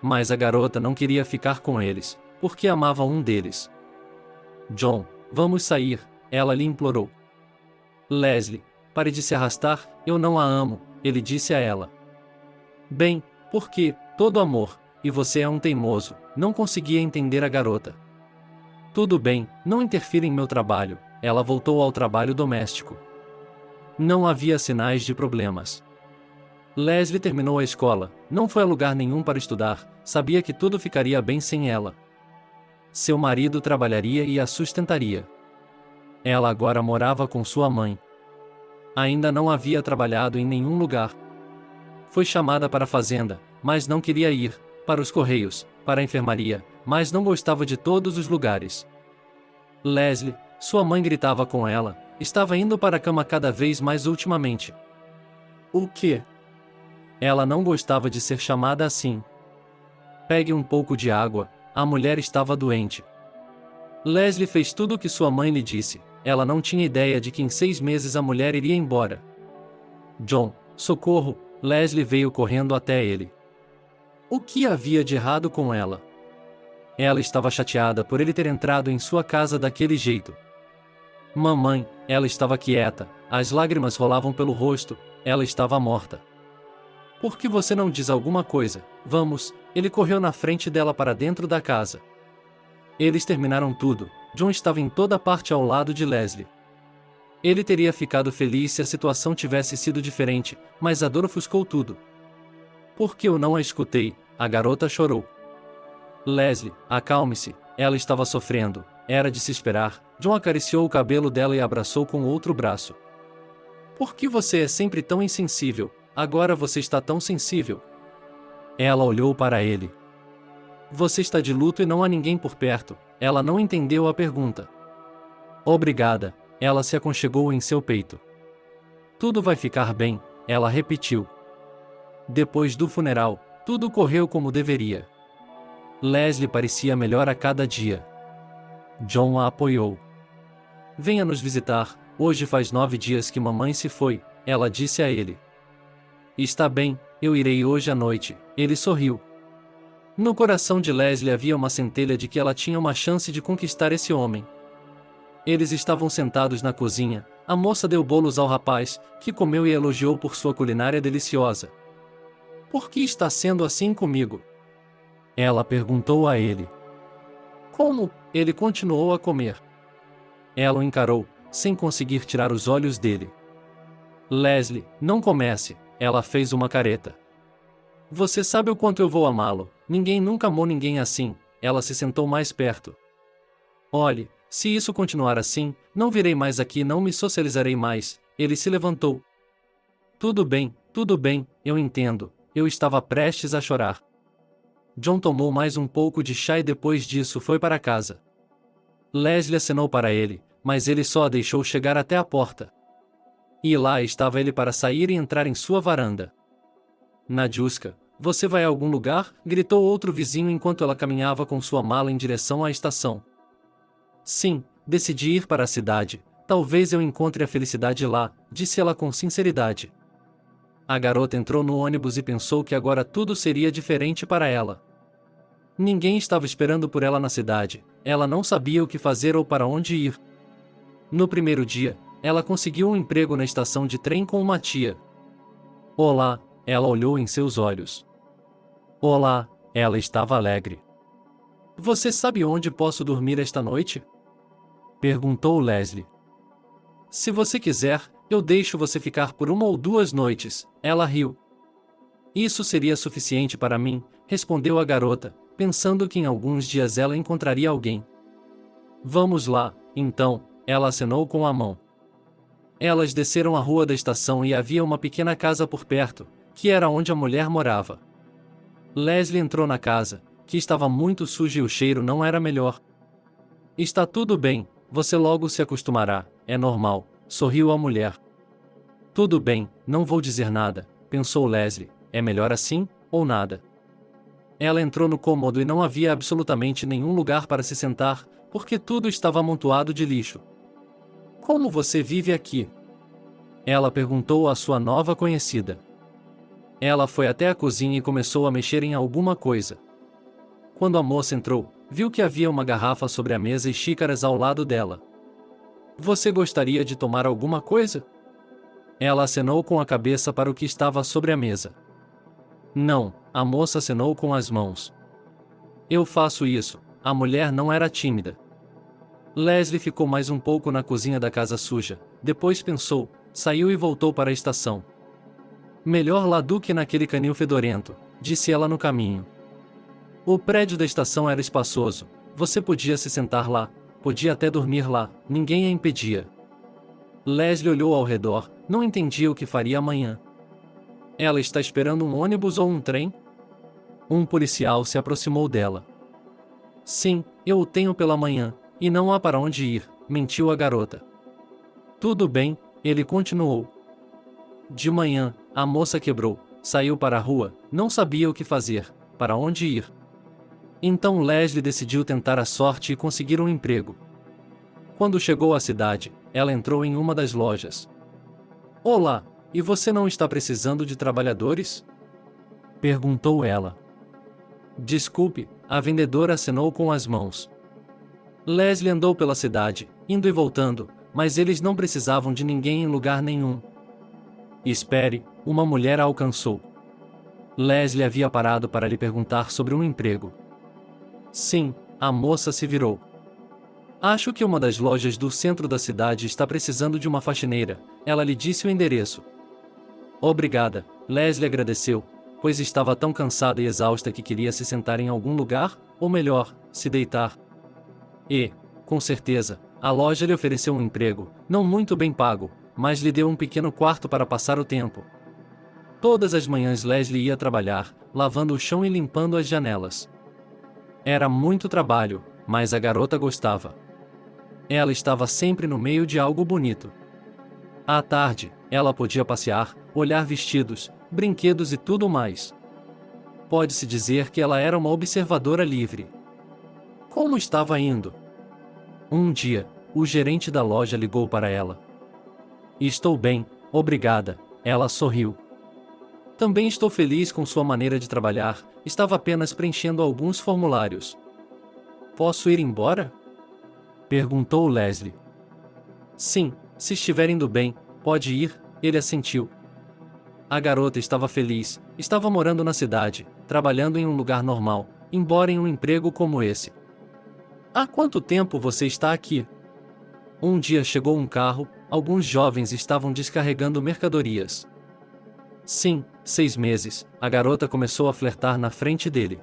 Mas a garota não queria ficar com eles, porque amava um deles. John, vamos sair, ela lhe implorou. Leslie, pare de se arrastar, eu não a amo, ele disse a ela. Bem, porque, todo amor, e você é um teimoso, não conseguia entender a garota. Tudo bem, não interfira em meu trabalho, ela voltou ao trabalho doméstico. Não havia sinais de problemas. Leslie terminou a escola, não foi a lugar nenhum para estudar, sabia que tudo ficaria bem sem ela. Seu marido trabalharia e a sustentaria. Ela agora morava com sua mãe. Ainda não havia trabalhado em nenhum lugar. Foi chamada para a fazenda, mas não queria ir, para os correios, para a enfermaria, mas não gostava de todos os lugares. Leslie, sua mãe gritava com ela, estava indo para a cama cada vez mais ultimamente. O quê? Ela não gostava de ser chamada assim. Pegue um pouco de água, a mulher estava doente. Leslie fez tudo o que sua mãe lhe disse, ela não tinha ideia de que em 6 meses a mulher iria embora. John, socorro, Leslie veio correndo até ele. O que havia de errado com ela? Ela estava chateada por ele ter entrado em sua casa daquele jeito. Mamãe, ela estava quieta, as lágrimas rolavam pelo rosto, ela estava morta. Por que você não diz alguma coisa? Vamos, ele correu na frente dela para dentro da casa. Eles terminaram tudo, John estava em toda parte ao lado de Leslie. Ele teria ficado feliz se a situação tivesse sido diferente, mas a dor ofuscou tudo. Por que eu não a escutei? A garota chorou. Leslie, acalme-se, ela estava sofrendo, era de se esperar. John acariciou o cabelo dela e a abraçou com o outro braço. Por que você é sempre tão insensível? Agora você está tão sensível. Ela olhou para ele. Você está de luto e não há ninguém por perto. Ela não entendeu a pergunta. Obrigada, ela se aconchegou em seu peito. Tudo vai ficar bem, ela repetiu. Depois do funeral, tudo correu como deveria. Leslie parecia melhor a cada dia. John a apoiou. Venha nos visitar, hoje faz 9 dias que mamãe se foi, ela disse a ele. Está bem, eu irei hoje à noite, ele sorriu. No coração de Leslie havia uma centelha de que ela tinha uma chance de conquistar esse homem. Eles estavam sentados na cozinha, a moça deu bolos ao rapaz, que comeu e elogiou por sua culinária deliciosa. Por que está sendo assim comigo? Ela perguntou a ele. Como? Ele continuou a comer. Ela o encarou, sem conseguir tirar os olhos dele. Leslie, não comece, ela fez uma careta. Você sabe o quanto eu vou amá-lo, ninguém nunca amou ninguém assim, ela se sentou mais perto. Olhe, se isso continuar assim, não virei mais aqui e não me socializarei mais, ele se levantou. Tudo bem, eu entendo, eu estava prestes a chorar. John tomou mais um pouco de chá e depois disso foi para casa. Leslie acenou para ele, mas ele só a deixou chegar até a porta. E lá estava ele para sair e entrar em sua varanda. Nadiuska, você vai a algum lugar? Gritou outro vizinho enquanto ela caminhava com sua mala em direção à estação. Sim, decidi ir para a cidade, talvez eu encontre a felicidade lá, disse ela com sinceridade. A garota entrou no ônibus e pensou que agora tudo seria diferente para ela. Ninguém estava esperando por ela na cidade, ela não sabia o que fazer ou para onde ir. No primeiro dia, ela conseguiu um emprego na estação de trem com uma tia. Olá, ela olhou em seus olhos. Olá, ela estava alegre. Você sabe onde posso dormir esta noite? Perguntou Leslie. Se você quiser, eu deixo você ficar por 1 ou 2 noites, ela riu. Isso seria suficiente para mim, respondeu a garota, pensando que em alguns dias ela encontraria alguém. Vamos lá, então, ela acenou com a mão. Elas desceram a rua da estação e havia uma pequena casa por perto, que era onde a mulher morava. Leslie entrou na casa, que estava muito suja e o cheiro não era melhor. Está tudo bem, você logo se acostumará, é normal, sorriu a mulher. Tudo bem, não vou dizer nada, pensou Leslie, é melhor assim, ou nada. Ela entrou no cômodo e não havia absolutamente nenhum lugar para se sentar, porque tudo estava amontoado de lixo. Como você vive aqui? Ela perguntou à sua nova conhecida. Ela foi até a cozinha e começou a mexer em alguma coisa. Quando a moça entrou, viu que havia uma garrafa sobre a mesa e xícaras ao lado dela. Você gostaria de tomar alguma coisa? Ela acenou com a cabeça para o que estava sobre a mesa. Não, a moça acenou com as mãos. Eu faço isso, a mulher não era tímida. Leslie ficou mais um pouco na cozinha da casa suja, depois pensou, saiu e voltou para a estação. Melhor lá do que naquele canil fedorento, disse ela no caminho. O prédio da estação era espaçoso, você podia se sentar lá, podia até dormir lá, ninguém a impedia. Leslie olhou ao redor, não entendia o que faria amanhã. Ela está esperando um ônibus ou um trem? Um policial se aproximou dela. Sim, eu o tenho pela manhã, e não há para onde ir, mentiu a garota. Tudo bem, ele continuou. De manhã, a moça quebrou, saiu para a rua, não sabia o que fazer, para onde ir. Então Leslie decidiu tentar a sorte e conseguir um emprego. Quando chegou à cidade, ela entrou em uma das lojas. Olá, e você não está precisando de trabalhadores? Perguntou ela. Desculpe, a vendedora acenou com as mãos. Leslie andou pela cidade, indo e voltando, mas eles não precisavam de ninguém em lugar nenhum. Espere, uma mulher a alcançou. Leslie havia parado para lhe perguntar sobre um emprego. Sim, a moça se virou. Acho que uma das lojas do centro da cidade está precisando de uma faxineira, ela lhe disse o endereço. Obrigada, Leslie agradeceu, pois estava tão cansada e exausta que queria se sentar em algum lugar, ou melhor, se deitar. E, com certeza, a loja lhe ofereceu um emprego, não muito bem pago, mas lhe deu um pequeno quarto para passar o tempo. Todas as manhãs Leslie ia trabalhar, lavando o chão e limpando as janelas. Era muito trabalho, mas a garota gostava. Ela estava sempre no meio de algo bonito. À tarde, ela podia passear, olhar vestidos, brinquedos e tudo mais. Pode-se dizer que ela era uma observadora livre. Como estava indo? Um dia, o gerente da loja ligou para ela. Estou bem, obrigada, ela sorriu. Também estou feliz com sua maneira de trabalhar, estava apenas preenchendo alguns formulários. Posso ir embora? Perguntou Leslie. Sim, se estiver indo bem, pode ir, ele assentiu. A garota estava feliz, estava morando na cidade, trabalhando em um lugar normal, embora em um emprego como esse. Há quanto tempo você está aqui? Um dia chegou um carro, alguns jovens estavam descarregando mercadorias. Sim, 6 meses, a garota começou a flertar na frente dele.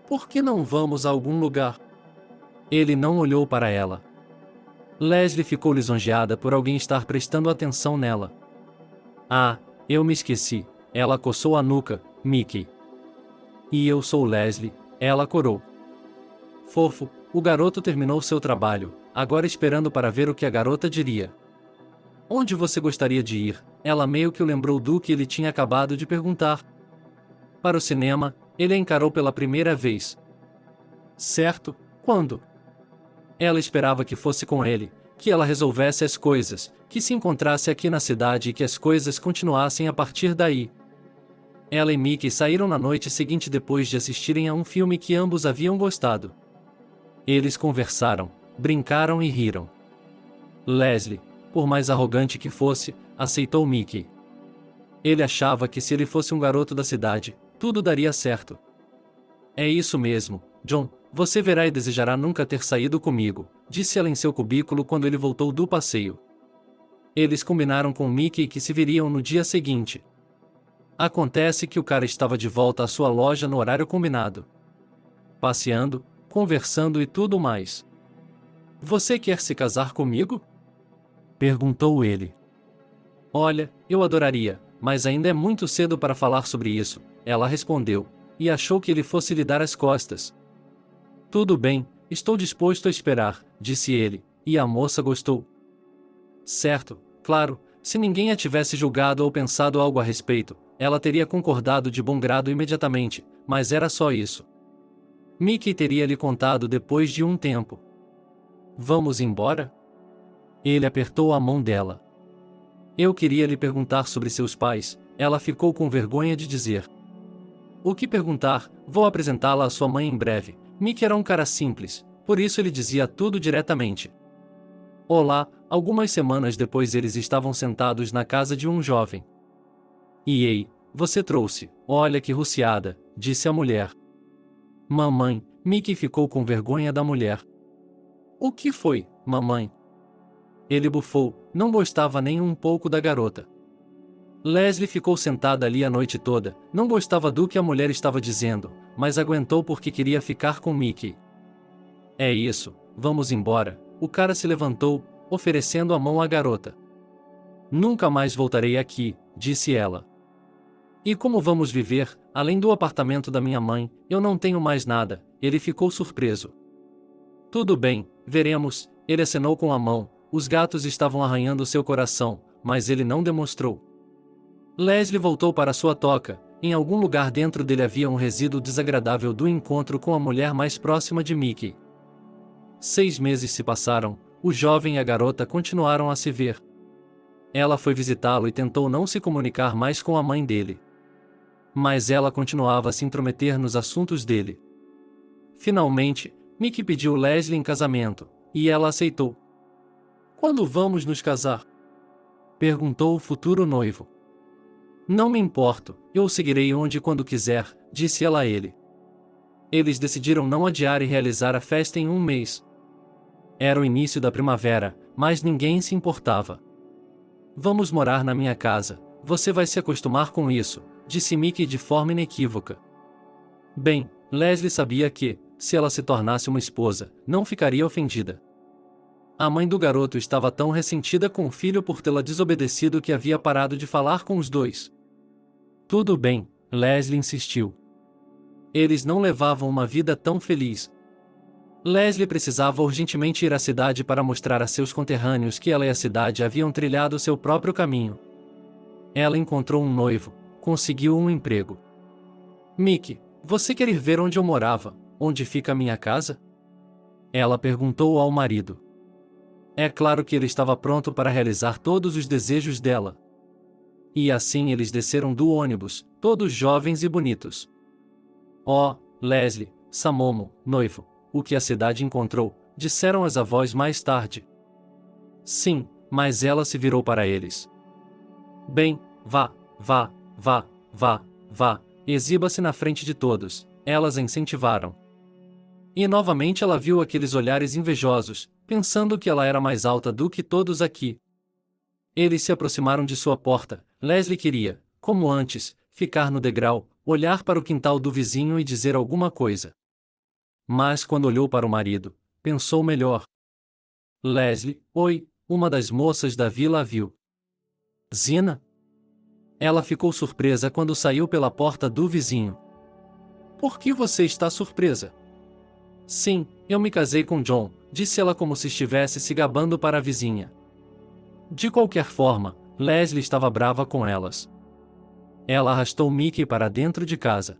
Por que não vamos a algum lugar? Ele não olhou para ela. Leslie ficou lisonjeada por alguém estar prestando atenção nela. Ah, eu me esqueci, ela coçou a nuca, Mickey. E eu sou Leslie, ela corou. Fofo, o garoto terminou seu trabalho, agora esperando para ver o que a garota diria. Onde você gostaria de ir? Ela meio que o lembrou do que ele tinha acabado de perguntar. Para o cinema, ele a encarou pela primeira vez. Certo, quando? Ela esperava que fosse com ele, que ela resolvesse as coisas, que se encontrasse aqui na cidade e que as coisas continuassem a partir daí. Ela e Mickey saíram na noite seguinte depois de assistirem a um filme que ambos haviam gostado. Eles conversaram, brincaram e riram. Leslie, por mais arrogante que fosse, aceitou Mickey. Ele achava que se ele fosse um garoto da cidade, tudo daria certo. É isso mesmo, John, você verá e desejará nunca ter saído comigo, disse ela em seu cubículo quando ele voltou do passeio. Eles combinaram com Mickey que se viriam no dia seguinte. Acontece que o cara estava de volta à sua loja no horário combinado. Passeando, conversando e tudo mais. Você quer se casar comigo? Perguntou ele. Olha, eu adoraria, mas ainda é muito cedo para falar sobre isso, ela respondeu, e achou que ele fosse lhe dar as costas. Tudo bem, estou disposto a esperar, disse ele, e a moça gostou. Certo, claro, se ninguém a tivesse julgado ou pensado algo a respeito, ela teria concordado de bom grado imediatamente, mas era só isso. Mickey teria lhe contado depois de um tempo. Vamos embora? Ele apertou a mão dela. Eu queria lhe perguntar sobre seus pais, ela ficou com vergonha de dizer. O que perguntar? Vou apresentá-la à sua mãe em breve. Mickey era um cara simples, por isso ele dizia tudo diretamente. Olá, algumas semanas depois eles estavam sentados na casa de um jovem. E ei, você trouxe, olha que russiada, disse a mulher. Mamãe, Mickey ficou com vergonha da mulher. O que foi, mamãe? Ele bufou, não gostava nem um pouco da garota. Leslie ficou sentada ali a noite toda, não gostava do que a mulher estava dizendo, mas aguentou porque queria ficar com Mickey. É isso, vamos embora, o cara se levantou, oferecendo a mão à garota. Nunca mais voltarei aqui, disse ela. E como vamos viver, além do apartamento da minha mãe, eu não tenho mais nada, ele ficou surpreso. Tudo bem, veremos, ele acenou com a mão, os gatos estavam arranhando seu coração, mas ele não demonstrou. Leslie voltou para sua toca, em algum lugar dentro dele havia um resíduo desagradável do encontro com a mulher mais próxima de Mickey. 6 meses se passaram, o jovem e a garota continuaram a se ver. Ela foi visitá-lo e tentou não se comunicar mais com a mãe dele. Mas ela continuava a se intrometer nos assuntos dele. Finalmente, Mickey pediu Leslie em casamento, e ela aceitou. Quando vamos nos casar? Perguntou o futuro noivo. Não me importo, eu o seguirei onde e quando quiser, disse ela a ele. Eles decidiram não adiar e realizar a festa em 1 mês. Era o início da primavera, mas ninguém se importava. Vamos morar na minha casa, você vai se acostumar com isso, disse Mickey de forma inequívoca. Bem, Leslie sabia que, se ela se tornasse uma esposa, não ficaria ofendida. A mãe do garoto estava tão ressentida com o filho por tê-la desobedecido que havia parado de falar com os dois. Tudo bem, Leslie insistiu. Eles não levavam uma vida tão feliz. Leslie precisava urgentemente ir à cidade para mostrar a seus conterrâneos que ela e a cidade haviam trilhado seu próprio caminho. Ela encontrou um noivo, conseguiu um emprego. Mickey, você quer ir ver onde eu morava, onde fica a minha casa? Ela perguntou ao marido. É claro que ele estava pronto para realizar todos os desejos dela. E assim eles desceram do ônibus, todos jovens e bonitos. Oh, Leslie, Samomo, noivo, o que a cidade encontrou, disseram as avós mais tarde. Sim, mas ela se virou para eles. Bem, vá, exiba-se na frente de todos, elas a incentivaram. E novamente ela viu aqueles olhares invejosos, pensando que ela era mais alta do que todos aqui. Eles se aproximaram de sua porta. Leslie queria, como antes, ficar no degrau, olhar para o quintal do vizinho e dizer alguma coisa. Mas quando olhou para o marido, pensou melhor. Leslie, oi, uma das moças da vila a viu. Zina? Ela ficou surpresa quando saiu pela porta do vizinho. Por que você está surpresa? Sim, eu me casei com John, disse ela como se estivesse se gabando para a vizinha. De qualquer forma, Leslie estava brava com elas. Ela arrastou Mickey para dentro de casa.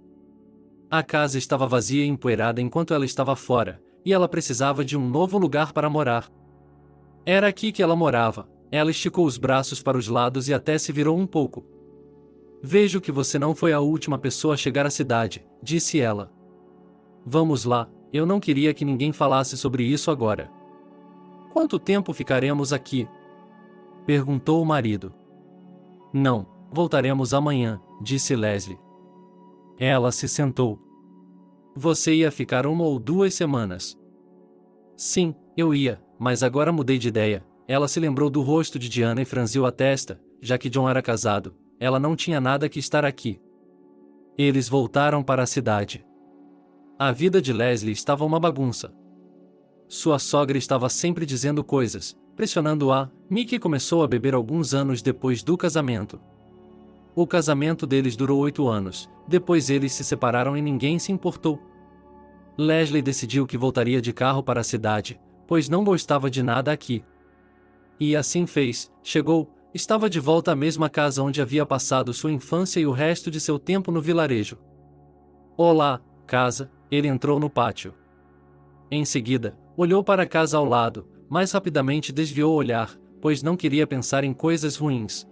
A casa estava vazia e empoeirada enquanto ela estava fora, e ela precisava de um novo lugar para morar. Era aqui que ela morava. Ela esticou os braços para os lados e até se virou um pouco. Vejo que você não foi a última pessoa a chegar à cidade, disse ela. Vamos lá, eu não queria que ninguém falasse sobre isso agora. Quanto tempo ficaremos aqui? Perguntou o marido. Não, voltaremos amanhã, disse Leslie. Ela se sentou. Você ia ficar 1 ou 2 semanas? Sim, eu ia, mas agora mudei de ideia. Ela se lembrou do rosto de Diana e franziu a testa, já que John era casado. Ela não tinha nada que estar aqui. Eles voltaram para a cidade. A vida de Leslie estava uma bagunça. Sua sogra estava sempre dizendo coisas, pressionando-a. Mickey começou a beber alguns anos depois do casamento. O casamento deles durou 8 anos, depois eles se separaram e ninguém se importou. Leslie decidiu que voltaria de carro para a cidade, pois não gostava de nada aqui. E assim fez, chegou, estava de volta à mesma casa onde havia passado sua infância e o resto de seu tempo no vilarejo. Olá, casa, ele entrou no pátio. Em seguida, olhou para a casa ao lado, mas rapidamente desviou o olhar, pois não queria pensar em coisas ruins.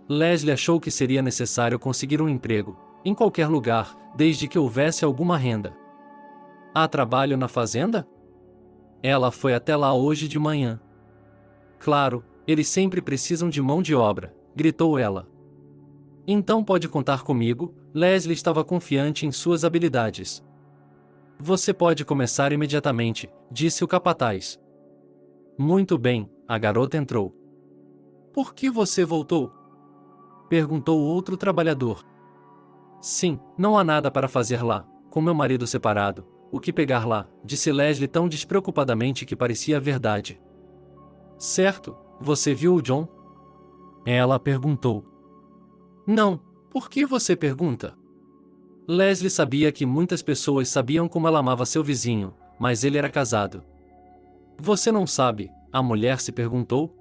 Leslie achou que seria necessário conseguir um emprego, em qualquer lugar, desde que houvesse alguma renda. Há trabalho na fazenda? Ela foi até lá hoje de manhã. Claro, eles sempre precisam de mão de obra, gritou ela. Então pode contar comigo, Leslie estava confiante em suas habilidades. Você pode começar imediatamente, disse o capataz. Muito bem, a garota entrou. Por que você voltou? Perguntou o outro trabalhador. Sim, não há nada para fazer lá, com meu marido separado. O que pegar lá, disse Leslie tão despreocupadamente que parecia verdade. Certo, você viu o John? Ela perguntou. Não, por que você pergunta? Leslie sabia que muitas pessoas sabiam como ela amava seu vizinho, mas ele era casado. Você não sabe, a mulher se perguntou.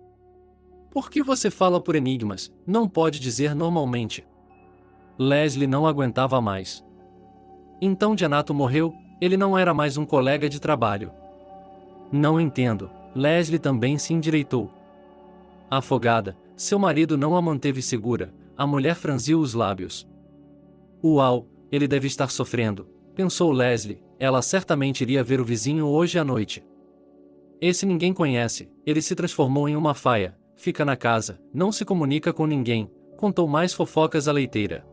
Por que você fala por enigmas, não pode dizer normalmente? Leslie não aguentava mais. Então Janato morreu, ele não era mais um colega de trabalho. Não entendo, Leslie também se endireitou. Afogada, seu marido não a manteve segura, a mulher franziu os lábios. Uau, ele deve estar sofrendo, pensou Leslie, ela certamente iria ver o vizinho hoje à noite. Esse ninguém conhece, ele se transformou em uma faia, fica na casa, não se comunica com ninguém, contou mais fofocas à leiteira.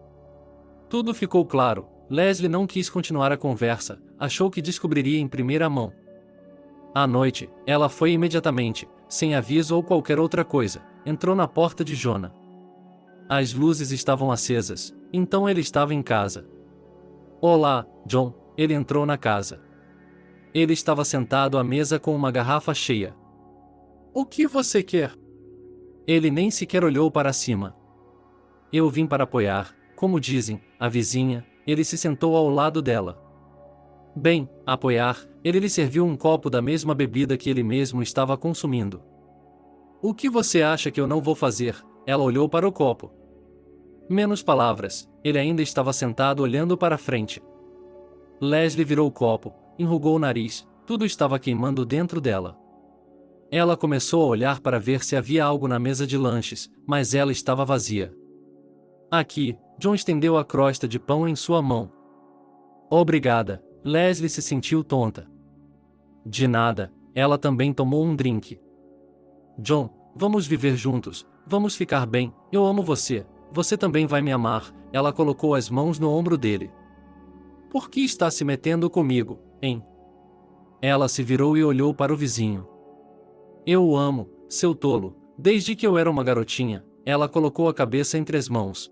Tudo ficou claro, Leslie não quis continuar a conversa, achou que descobriria em primeira mão. À noite, ela foi imediatamente, sem aviso ou qualquer outra coisa, entrou na porta de Jonah. As luzes estavam acesas, então ele estava em casa. Olá, John, ele entrou na casa. Ele estava sentado à mesa com uma garrafa cheia. O que você quer? Ele nem sequer olhou para cima. Eu vim para apoiar, como dizem, a vizinha, ele se sentou ao lado dela. Bem, a apoiar, ele lhe serviu um copo da mesma bebida que ele mesmo estava consumindo. O que você acha que eu não vou fazer? Ela olhou para o copo. Menos palavras, ele ainda estava sentado olhando para frente. Leslie virou o copo, enrugou o nariz, tudo estava queimando dentro dela. Ela começou a olhar para ver se havia algo na mesa de lanches, mas ela estava vazia. Aqui, John estendeu a crosta de pão em sua mão. Obrigada, Leslie se sentiu tonta. De nada, ela também tomou um drink. John, vamos viver juntos, vamos ficar bem, eu amo você, você também vai me amar, ela colocou as mãos no ombro dele. Por que está se metendo comigo, hein? Ela se virou e olhou para o vizinho. Eu o amo, seu tolo, desde que eu era uma garotinha, ela colocou a cabeça entre as mãos.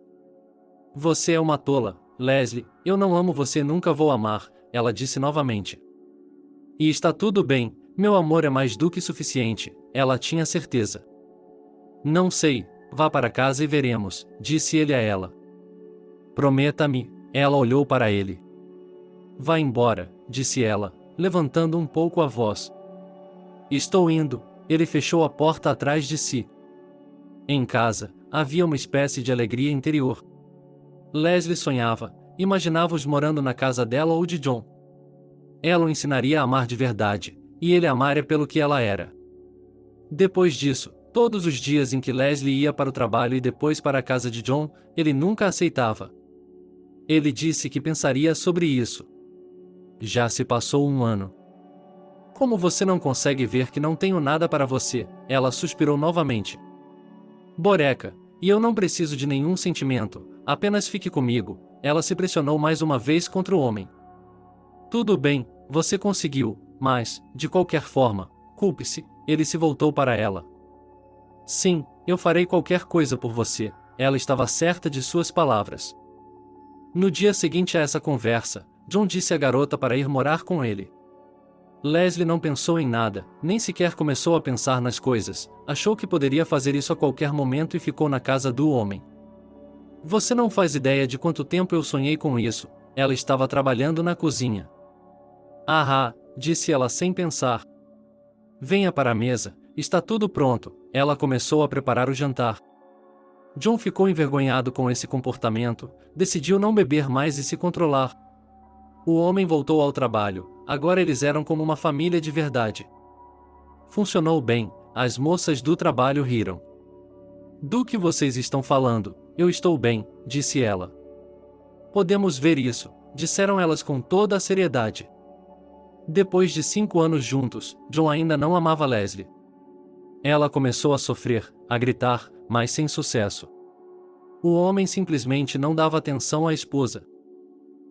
Você é uma tola, Leslie, eu não amo você, nunca vou amar, ela disse novamente. E está tudo bem, meu amor é mais do que suficiente, ela tinha certeza. Não sei, vá para casa e veremos, disse ele a ela. Prometa-me, ela olhou para ele. Vá embora, disse ela, levantando um pouco a voz. Estou indo, ele fechou a porta atrás de si. Em casa, havia uma espécie de alegria interior. Leslie sonhava, imaginava-os morando na casa dela ou de John. Ela o ensinaria a amar de verdade, e ele a amaria pelo que ela era. Depois disso, todos os dias em que Leslie ia para o trabalho e depois para a casa de John, ele nunca aceitava. Ele disse que pensaria sobre isso. Já se passou um ano. Como você não consegue ver que não tenho nada para você? Ela suspirou novamente. Boreca, e eu não preciso de nenhum sentimento, apenas fique comigo. Ela se pressionou mais uma vez contra o homem. Tudo bem, você conseguiu, mas, de qualquer forma, culpe-se, ele se voltou para ela. Sim, eu farei qualquer coisa por você, ela estava certa de suas palavras. No dia seguinte a essa conversa, John disse à garota para ir morar com ele. Leslie não pensou em nada, nem sequer começou a pensar nas coisas, achou que poderia fazer isso a qualquer momento e ficou na casa do homem. Você não faz ideia de quanto tempo eu sonhei com isso, ela estava trabalhando na cozinha. Ah, disse ela sem pensar. Venha para a mesa, está tudo pronto, ela começou a preparar o jantar. John ficou envergonhado com esse comportamento, decidiu não beber mais e se controlar. O homem voltou ao trabalho, agora eles eram como uma família de verdade. Funcionou bem, as moças do trabalho riram. Do que vocês estão falando? Eu estou bem, disse ela. Podemos ver isso, disseram elas com toda a seriedade. Depois de 5 anos juntos, John ainda não amava Leslie. Ela começou a sofrer, a gritar, mas sem sucesso. O homem simplesmente não dava atenção à esposa.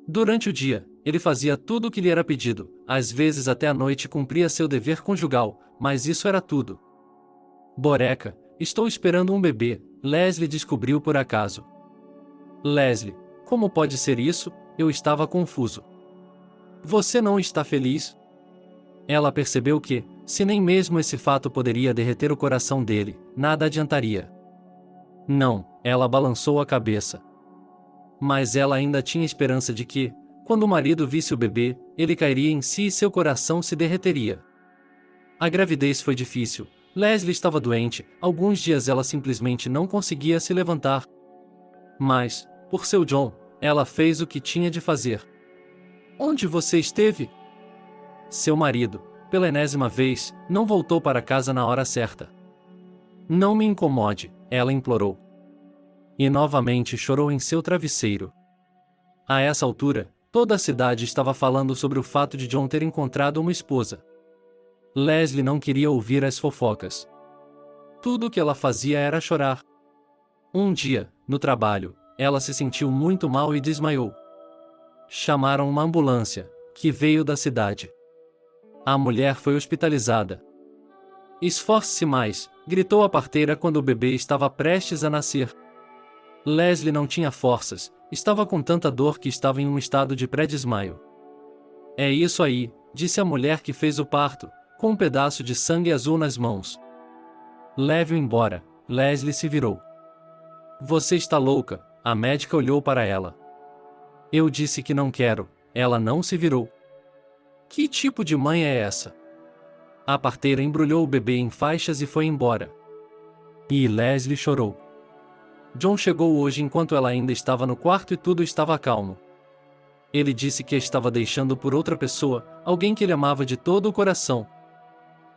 Durante o dia, ele fazia tudo o que lhe era pedido, às vezes até à noite cumpria seu dever conjugal, mas isso era tudo. Boreca, estou esperando um bebê, Leslie descobriu por acaso. Leslie, como pode ser isso? Eu estava confuso. Você não está feliz? Ela percebeu que, se nem mesmo esse fato poderia derreter o coração dele, nada adiantaria. Não, ela balançou a cabeça. Mas ela ainda tinha esperança de que, quando o marido visse o bebê, ele cairia em si e seu coração se derreteria. A gravidez foi difícil, Leslie estava doente, alguns dias ela simplesmente não conseguia se levantar. Mas, por seu John, ela fez o que tinha de fazer. Onde você esteve? Seu marido, pela enésima vez, não voltou para casa na hora certa. Não me incomode, ela implorou. E novamente chorou em seu travesseiro. A essa altura, toda a cidade estava falando sobre o fato de John ter encontrado uma esposa. Leslie não queria ouvir as fofocas. Tudo o que ela fazia era chorar. Um dia, no trabalho, ela se sentiu muito mal e desmaiou. Chamaram uma ambulância, que veio da cidade. A mulher foi hospitalizada. Esforce-se mais, gritou a parteira quando o bebê estava prestes a nascer. Leslie não tinha forças, estava com tanta dor que estava em um estado de pré-desmaio. É isso aí, disse a mulher que fez o parto, com um pedaço de sangue azul nas mãos. Leve-o embora, Leslie se virou. Você está louca, A médica olhou para ela. Eu disse que não quero, ela não se virou. Que tipo de mãe é essa? A parteira embrulhou o bebê em faixas e foi embora. E Leslie chorou. John chegou hoje enquanto ela ainda estava no quarto e tudo estava calmo. Ele disse que a estava deixando por outra pessoa, alguém que ele amava de todo o coração.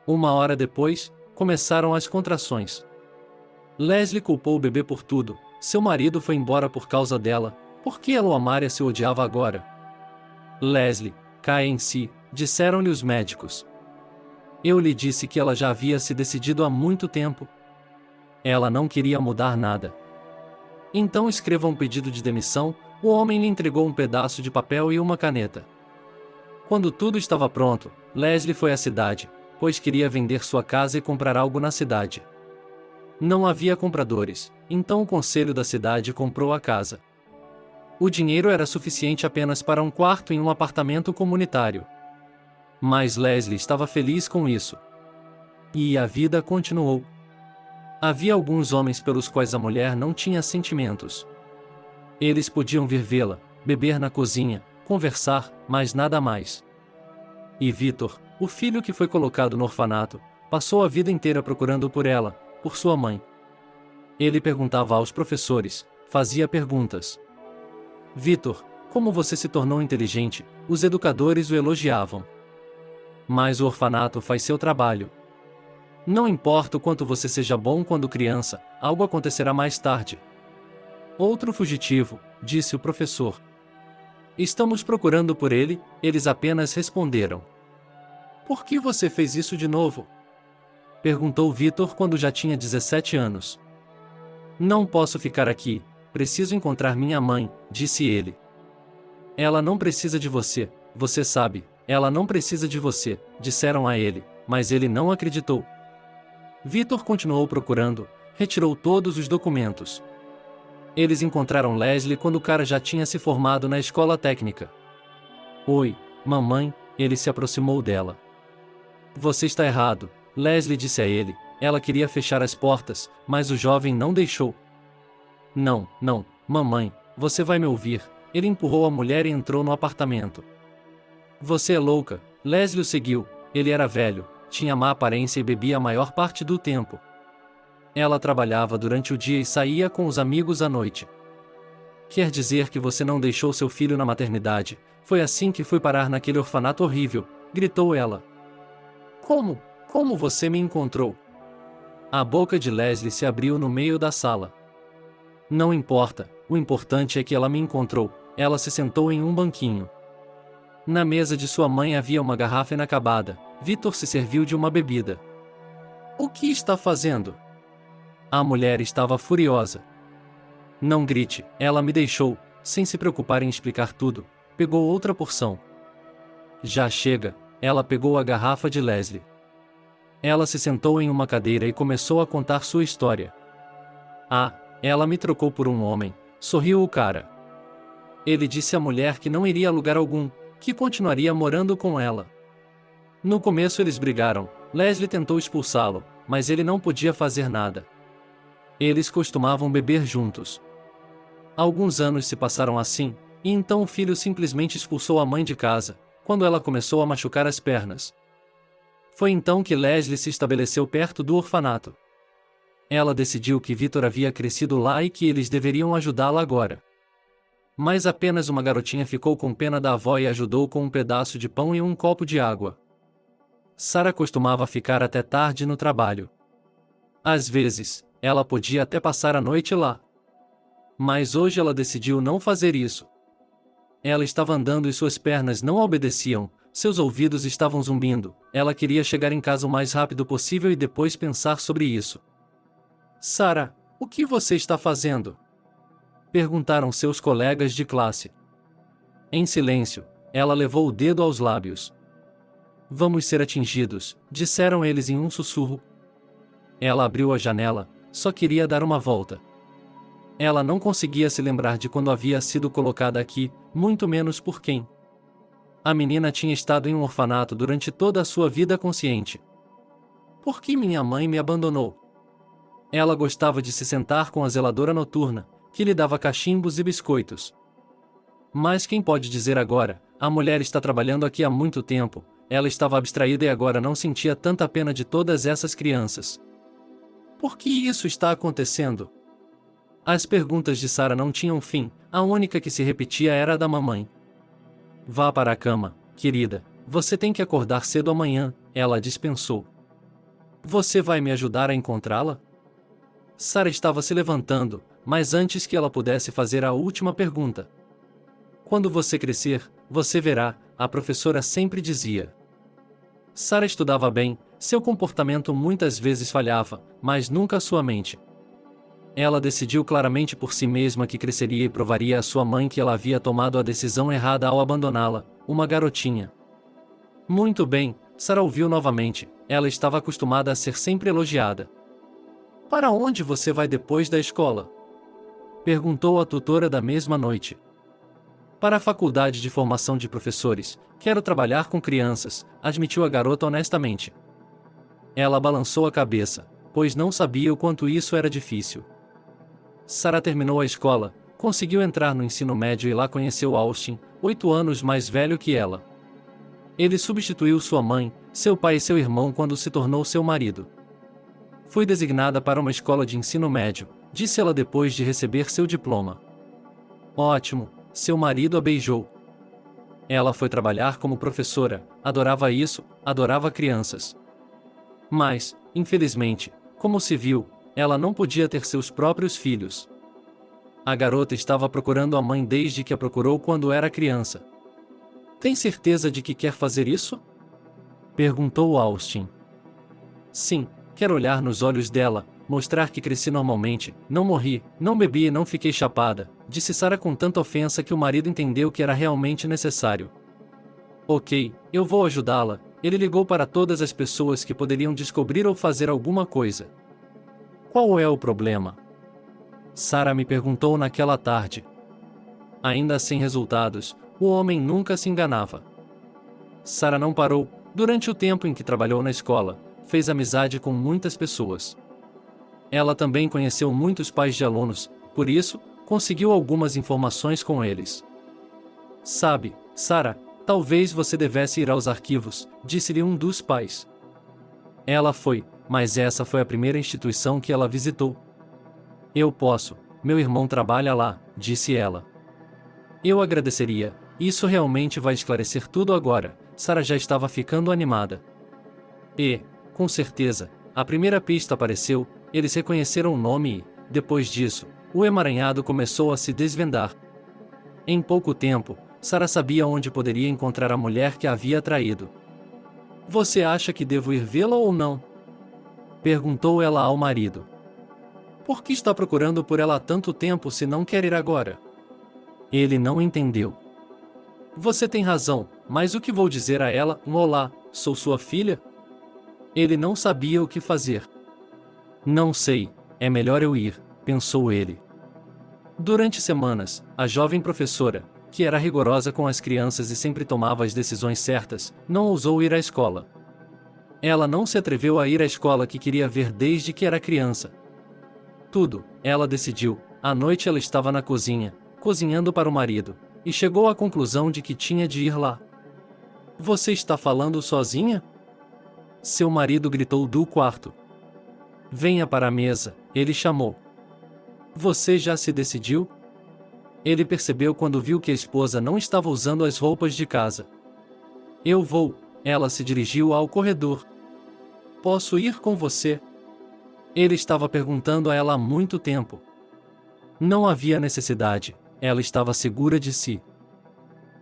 1 hora depois, começaram as contrações. Leslie culpou o bebê por tudo. Seu marido foi embora por causa dela. Por que ela o amara se odiava agora? Leslie, caia em si, disseram-lhe os médicos. Eu lhe disse que ela já havia se decidido há muito tempo. Ela não queria mudar nada. Então escreva um pedido de demissão. O homem lhe entregou um pedaço de papel e uma caneta. Quando tudo estava pronto, Leslie foi à cidade, pois queria vender sua casa e comprar algo na cidade. Não havia compradores, então o conselho da cidade comprou a casa. O dinheiro era suficiente apenas para um quarto em um apartamento comunitário. Mas Leslie estava feliz com isso. E a vida continuou. Havia alguns homens pelos quais a mulher não tinha sentimentos. Eles podiam vir vê-la, beber na cozinha, conversar, mas nada mais. E Victor, o filho que foi colocado no orfanato, passou a vida inteira procurando por ela, por sua mãe. Ele perguntava aos professores, fazia perguntas. Victor, como você se tornou inteligente? Os educadores o elogiavam. Mas o orfanato faz seu trabalho. Não importa o quanto você seja bom quando criança, algo acontecerá mais tarde. Outro fugitivo, disse o professor. Estamos procurando por ele, eles apenas responderam. Por que você fez isso de novo? Perguntou Victor quando já tinha 17 anos. Não posso ficar aqui, preciso encontrar minha mãe, disse ele. Ela não precisa de você, você sabe, ela não precisa de você, disseram a ele, mas ele não acreditou. Victor continuou procurando, retirou todos os documentos. Eles encontraram Leslie quando o cara já tinha se formado na escola técnica. Oi, mamãe, ele se aproximou dela. Você está errado, Leslie disse a ele. Ela queria fechar as portas, mas o jovem não deixou. Não, mamãe, você vai me ouvir. Ele empurrou a mulher e entrou no apartamento. Você é louca, Leslie o seguiu. Ele era velho, tinha má aparência e bebia a maior parte do tempo. Ela trabalhava durante o dia e saía com os amigos à noite. Quer dizer que você não deixou seu filho na maternidade? Foi assim que fui parar naquele orfanato horrível, gritou ela. Como você me encontrou? A boca de Leslie se abriu no meio da sala. Não importa, o importante é que ela me encontrou. Ela se sentou em um banquinho. Na mesa de sua mãe havia uma garrafa inacabada. Victor se serviu de uma bebida. O que está fazendo? A mulher estava furiosa. Não grite, ela me deixou, sem se preocupar em explicar tudo, pegou outra porção. Já chega, ela pegou a garrafa de Leslie. Ela se sentou em uma cadeira e começou a contar sua história. Ah, ela me trocou por um homem, sorriu o cara. Ele disse à mulher que não iria a lugar algum, que continuaria morando com ela. No começo eles brigaram, Leslie tentou expulsá-lo, mas ele não podia fazer nada. Eles costumavam beber juntos. Alguns anos se passaram assim, e então o filho simplesmente expulsou a mãe de casa, quando ela começou a machucar as pernas. Foi então que Leslie se estabeleceu perto do orfanato. Ela decidiu que Victor havia crescido lá e que eles deveriam ajudá-la agora. Mas apenas uma garotinha ficou com pena da avó e ajudou com um pedaço de pão e um copo de água. Sarah costumava ficar até tarde no trabalho. Às vezes, ela podia até passar a noite lá. Mas hoje ela decidiu não fazer isso. Ela estava andando e suas pernas não a obedeciam, seus ouvidos estavam zumbindo. Ela queria chegar em casa o mais rápido possível e depois pensar sobre isso. Sarah, o que você está fazendo? Perguntaram seus colegas de classe. Em silêncio, ela levou o dedo aos lábios. Vamos ser atingidos, disseram eles em um sussurro. Ela abriu a janela, só queria dar uma volta. Ela não conseguia se lembrar de quando havia sido colocada aqui, muito menos por quem. A menina tinha estado em um orfanato durante toda a sua vida consciente. Por que minha mãe me abandonou? Ela gostava de se sentar com a zeladora noturna, que lhe dava cachimbos e biscoitos. Mas quem pode dizer agora, a mulher está trabalhando aqui há muito tempo, ela estava abstraída e agora não sentia tanta pena de todas essas crianças. Por que isso está acontecendo? As perguntas de Sara não tinham fim, a única que se repetia era a da mamãe. Vá para a cama, querida, você tem que acordar cedo amanhã, ela dispensou. Você vai me ajudar a encontrá-la? Sara estava se levantando, mas antes que ela pudesse fazer a última pergunta. Quando você crescer, você verá, a professora sempre dizia. Sara estudava bem, seu comportamento muitas vezes falhava, mas nunca sua mente. Ela decidiu claramente por si mesma que cresceria e provaria à sua mãe que ela havia tomado a decisão errada ao abandoná-la, uma garotinha. Muito bem, Sara ouviu novamente, ela estava acostumada a ser sempre elogiada. Para onde você vai depois da escola? Perguntou a tutora da mesma noite. Para a faculdade de formação de professores, quero trabalhar com crianças, admitiu a garota honestamente. Ela balançou a cabeça, pois não sabia o quanto isso era difícil. Sara terminou a escola, conseguiu entrar no ensino médio e lá conheceu Austin, 8 anos mais velho que ela. Ele substituiu sua mãe, seu pai e seu irmão quando se tornou seu marido. Fui designada para uma escola de ensino médio, disse ela depois de receber seu diploma. Ótimo, seu marido a beijou. Ela foi trabalhar como professora, adorava isso, adorava crianças. Mas, infelizmente, como se viu, ela não podia ter seus próprios filhos. A garota estava procurando a mãe desde que a procurou quando era criança. Tem certeza de que quer fazer isso? Perguntou Austin. Sim, quero olhar nos olhos dela, mostrar que cresci normalmente, não morri, não bebi e não fiquei chapada, disse Sara com tanta ofensa que o marido entendeu que era realmente necessário. Ok, eu vou ajudá-la, ele ligou para todas as pessoas que poderiam descobrir ou fazer alguma coisa. Qual é o problema? Sara me perguntou naquela tarde. Ainda sem resultados, o homem nunca se enganava. Sara não parou, durante o tempo em que trabalhou na escola, fez amizade com muitas pessoas. Ela também conheceu muitos pais de alunos, por isso, conseguiu algumas informações com eles. Sabe, Sara, talvez você devesse ir aos arquivos, disse-lhe um dos pais. Ela foi, mas essa foi a primeira instituição que ela visitou. Eu posso, meu irmão trabalha lá, disse ela. Eu agradeceria, isso realmente vai esclarecer tudo agora, Sara já estava ficando animada. E, com certeza, a primeira pista apareceu, eles reconheceram o nome e, depois disso, o emaranhado começou a se desvendar. Em pouco tempo, Sara sabia onde poderia encontrar a mulher que a havia traído. Você acha que devo ir vê-la ou não? Perguntou ela ao marido. Por que está procurando por ela há tanto tempo se não quer ir agora? Ele não entendeu. Você tem razão, mas o que vou dizer a ela? Olá, sou sua filha? Ele não sabia o que fazer. Não sei, é melhor eu ir, pensou ele. Durante semanas, a jovem professora, que era rigorosa com as crianças e sempre tomava as decisões certas, não ousou ir à escola. Ela não se atreveu a ir à escola que queria ver desde que era criança. Tudo, ela decidiu, à noite ela estava na cozinha, cozinhando para o marido, e chegou à conclusão de que tinha de ir lá. Você está falando sozinha? Seu marido gritou do quarto. Venha para a mesa, ele chamou. Você já se decidiu? Ele percebeu quando viu que a esposa não estava usando as roupas de casa. Eu vou, ela se dirigiu ao corredor. Posso ir com você? Ele estava perguntando a ela há muito tempo. Não havia necessidade, ela estava segura de si.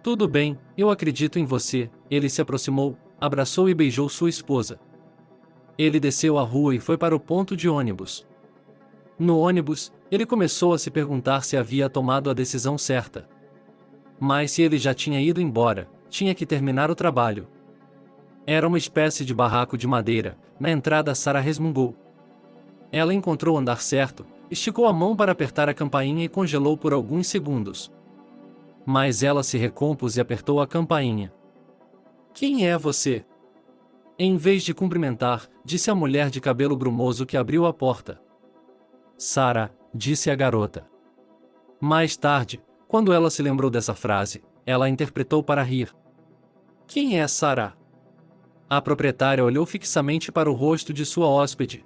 Tudo bem, eu acredito em você, ele se aproximou, abraçou e beijou sua esposa. Ele desceu a rua e foi para o ponto de ônibus. No ônibus, ele começou a se perguntar se havia tomado a decisão certa. Mas se ele já tinha ido embora, tinha que terminar o trabalho. Era uma espécie de barraco de madeira, na entrada Sara resmungou. Ela encontrou o andar certo, esticou a mão para apertar a campainha e congelou por alguns segundos. Mas ela se recompôs e apertou a campainha. Quem é você? Em vez de cumprimentar, disse a mulher de cabelo brumoso que abriu a porta. Sara, disse a garota. Mais tarde, quando ela se lembrou dessa frase, ela a interpretou para rir. Quem é Sarah? A proprietária olhou fixamente para o rosto de sua hóspede.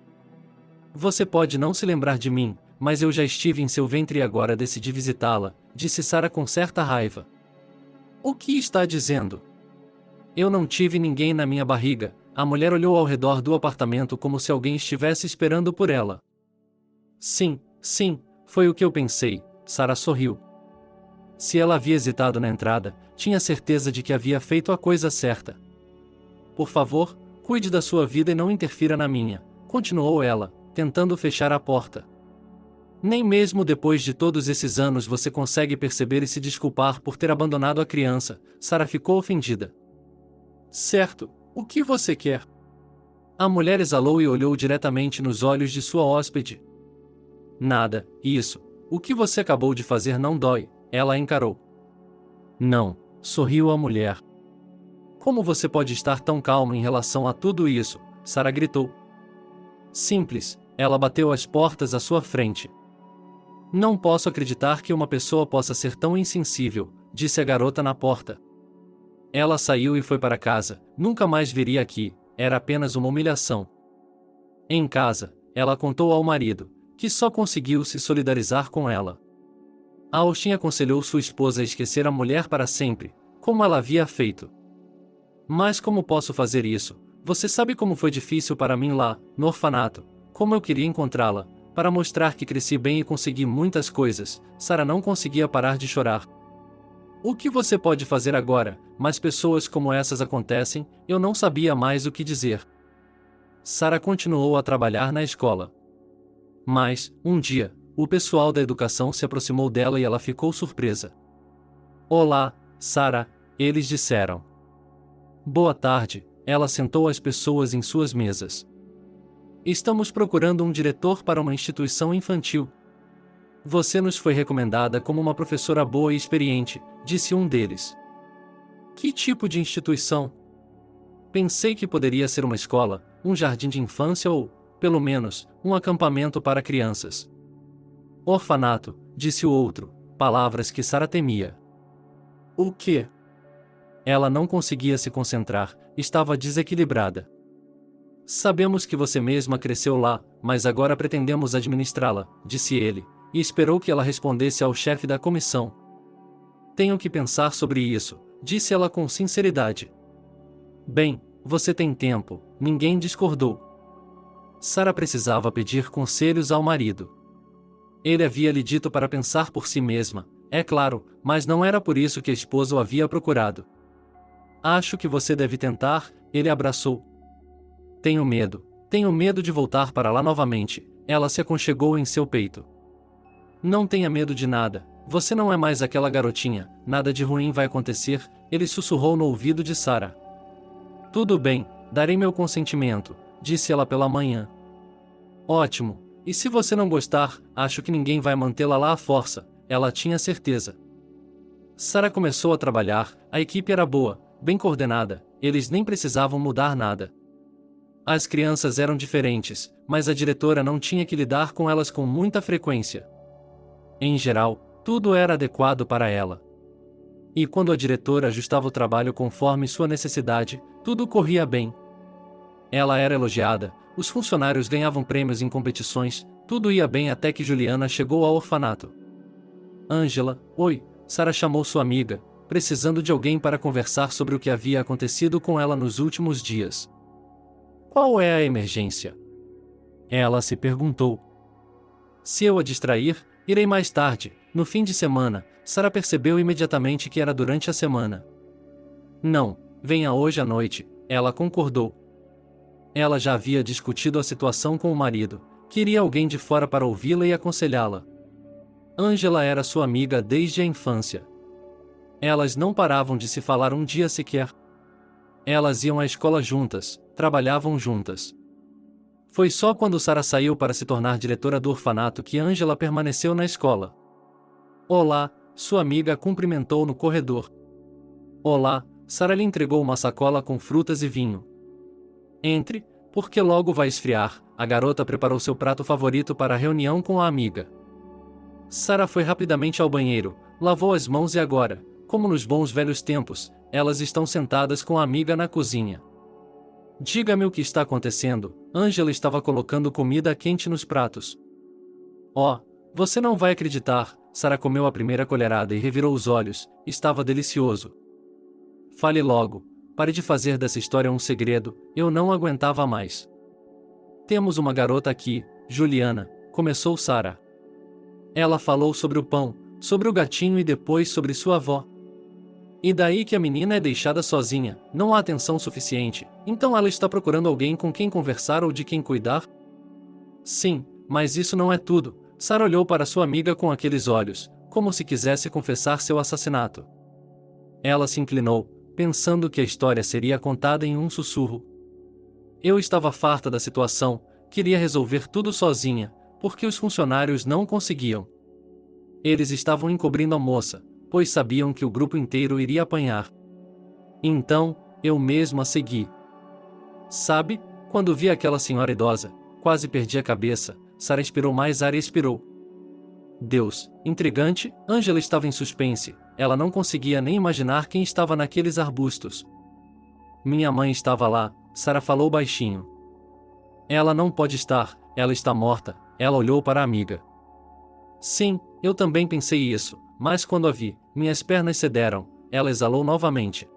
Você pode não se lembrar de mim, mas eu já estive em seu ventre e agora decidi visitá-la, disse Sarah com certa raiva. O que está dizendo? Eu não tive ninguém na minha barriga. A mulher olhou ao redor do apartamento como se alguém estivesse esperando por ela. Sim, foi o que eu pensei, Sarah sorriu. Se ela havia hesitado na entrada, tinha certeza de que havia feito a coisa certa. Por favor, cuide da sua vida e não interfira na minha, continuou ela, tentando fechar a porta. Nem mesmo depois de todos esses anos você consegue perceber e se desculpar por ter abandonado a criança, Sarah ficou ofendida. Certo, o que você quer? A mulher exalou e olhou diretamente nos olhos de sua hóspede. Nada, isso. O que você acabou de fazer não dói, ela encarou. Não, sorriu a mulher. Como você pode estar tão calma em relação a tudo isso? Sarah gritou. Simples, ela bateu as portas à sua frente. Não posso acreditar que uma pessoa possa ser tão insensível, disse a garota na porta. Ela saiu e foi para casa, nunca mais viria aqui, era apenas uma humilhação. Em casa, ela contou ao marido, que só conseguiu se solidarizar com ela. Austin aconselhou sua esposa a esquecer a mulher para sempre, como ela havia feito. Mas como posso fazer isso? Você sabe como foi difícil para mim lá, no orfanato, como eu queria encontrá-la, para mostrar que cresci bem e consegui muitas coisas. Sarah não conseguia parar de chorar. O que você pode fazer agora? Mas pessoas como essas acontecem, eu não sabia mais o que dizer. Sarah continuou a trabalhar na escola. Mas, um dia, o pessoal da educação se aproximou dela e ela ficou surpresa. Olá, Sarah, eles disseram. Boa tarde, ela sentou as pessoas em suas mesas. Estamos procurando um diretor para uma instituição infantil. Você nos foi recomendada como uma professora boa e experiente, disse um deles. Que tipo de instituição? Pensei que poderia ser uma escola, um jardim de infância ou, pelo menos, um acampamento para crianças. Orfanato, disse o outro, palavras que Sarah temia. O quê? Ela não conseguia se concentrar, estava desequilibrada. Sabemos que você mesma cresceu lá, mas agora pretendemos administrá-la, disse ele, e esperou que ela respondesse ao chefe da comissão. Tenho que pensar sobre isso, disse ela com sinceridade. Bem, você tem tempo, ninguém discordou. Sarah precisava pedir conselhos ao marido. Ele havia lhe dito para pensar por si mesma, é claro, mas não era por isso que a esposa o havia procurado. Acho que você deve tentar, ele abraçou. Tenho medo de voltar para lá novamente, ela se aconchegou em seu peito. Não tenha medo de nada, você não é mais aquela garotinha, nada de ruim vai acontecer, ele sussurrou no ouvido de Sarah. Tudo bem, darei meu consentimento, disse ela pela manhã. Ótimo, e se você não gostar, acho que ninguém vai mantê-la lá à força, ela tinha certeza. Sarah começou a trabalhar, a equipe era boa, bem coordenada, eles nem precisavam mudar nada. As crianças eram diferentes, mas a diretora não tinha que lidar com elas com muita frequência. Em geral, tudo era adequado para ela. E quando a diretora ajustava o trabalho conforme sua necessidade, tudo corria bem. Ela era elogiada, os funcionários ganhavam prêmios em competições, tudo ia bem até que Juliana chegou ao orfanato. Angela, oi, Sarah chamou sua amiga, precisando de alguém para conversar sobre o que havia acontecido com ela nos últimos dias. Qual é a emergência? Ela se perguntou. Se eu a distrair, irei mais tarde, no fim de semana. Sarah percebeu imediatamente que era durante a semana. Não, venha hoje à noite, ela concordou. Ela já havia discutido a situação com o marido, queria alguém de fora para ouvi-la e aconselhá-la. Angela era sua amiga desde a infância. Elas não paravam de se falar um dia sequer. Elas iam à escola juntas, trabalhavam juntas. Foi só quando Sarah saiu para se tornar diretora do orfanato que Angela permaneceu na escola. Olá, sua amiga a cumprimentou no corredor. Olá, Sarah lhe entregou uma sacola com frutas e vinho. Entre, porque logo vai esfriar, a garota preparou seu prato favorito para a reunião com a amiga. Sara foi rapidamente ao banheiro, lavou as mãos e agora, como nos bons velhos tempos, elas estão sentadas com a amiga na cozinha. Diga-me o que está acontecendo. Angela estava colocando comida quente nos pratos. Oh, você não vai acreditar. Sara comeu a primeira colherada e revirou os olhos. Estava delicioso. Fale logo. Pare de fazer dessa história um segredo. Eu não aguentava mais. Temos uma garota aqui, Juliana, começou Sara. Ela falou sobre o pão, sobre o gatinho e depois sobre sua avó. E daí que a menina é deixada sozinha, não há atenção suficiente, então ela está procurando alguém com quem conversar ou de quem cuidar? Sim, mas isso não é tudo. Sara olhou para sua amiga com aqueles olhos, como se quisesse confessar seu assassinato. Ela se inclinou, pensando que a história seria contada em um sussurro. Eu estava farta da situação, queria resolver tudo sozinha, porque os funcionários não conseguiam. Eles estavam encobrindo a moça, pois sabiam que o grupo inteiro iria apanhar. Então, eu mesmo a segui. Sabe, quando vi aquela senhora idosa, quase perdi a cabeça. Sara expirou mais ar e expirou. Deus, intrigante, Angela estava em suspense, ela não conseguia nem imaginar quem estava naqueles arbustos. Minha mãe estava lá, Sara falou baixinho. Ela não pode estar, ela está morta, ela olhou para a amiga. Sim, eu também pensei isso, mas quando a vi, minhas pernas cederam, ela exalou novamente.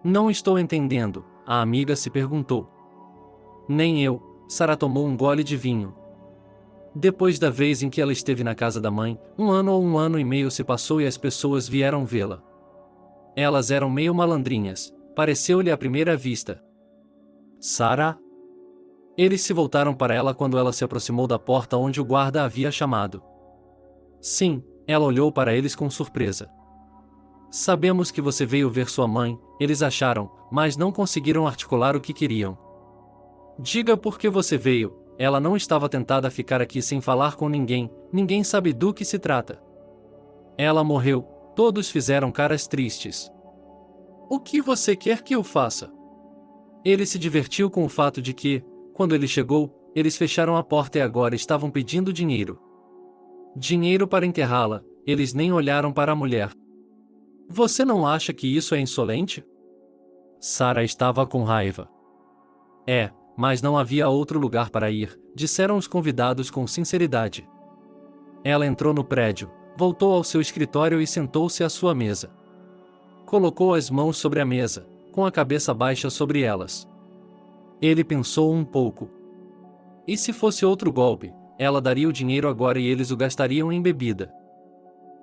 Não estou entendendo, a amiga se perguntou. Nem eu, Sara tomou um gole de vinho. Depois da vez em que ela esteve na casa da mãe, 1 ano ou 1 ano e meio se passou e as pessoas vieram vê-la. Elas eram meio malandrinhas, pareceu-lhe à primeira vista. Sara? Eles se voltaram para ela quando ela se aproximou da porta onde o guarda havia chamado. Sim, ela olhou para eles com surpresa. Sabemos que você veio ver sua mãe, eles acharam, mas não conseguiram articular o que queriam. Diga por que você veio, ela não estava tentada a ficar aqui sem falar com ninguém, ninguém sabe do que se trata. Ela morreu, todos fizeram caras tristes. O que você quer que eu faça? Ele se divertiu com o fato de que, quando ele chegou, eles fecharam a porta e agora estavam pedindo dinheiro. Dinheiro para enterrá-la, eles nem olharam para a mulher. Você não acha que isso é insolente? Sara estava com raiva. É, mas não havia outro lugar para ir, disseram os convidados com sinceridade. Ela entrou no prédio, voltou ao seu escritório e sentou-se à sua mesa. Colocou as mãos sobre a mesa, com a cabeça baixa sobre elas. Ele pensou um pouco. E se fosse outro golpe, ela daria o dinheiro agora e eles o gastariam em bebida.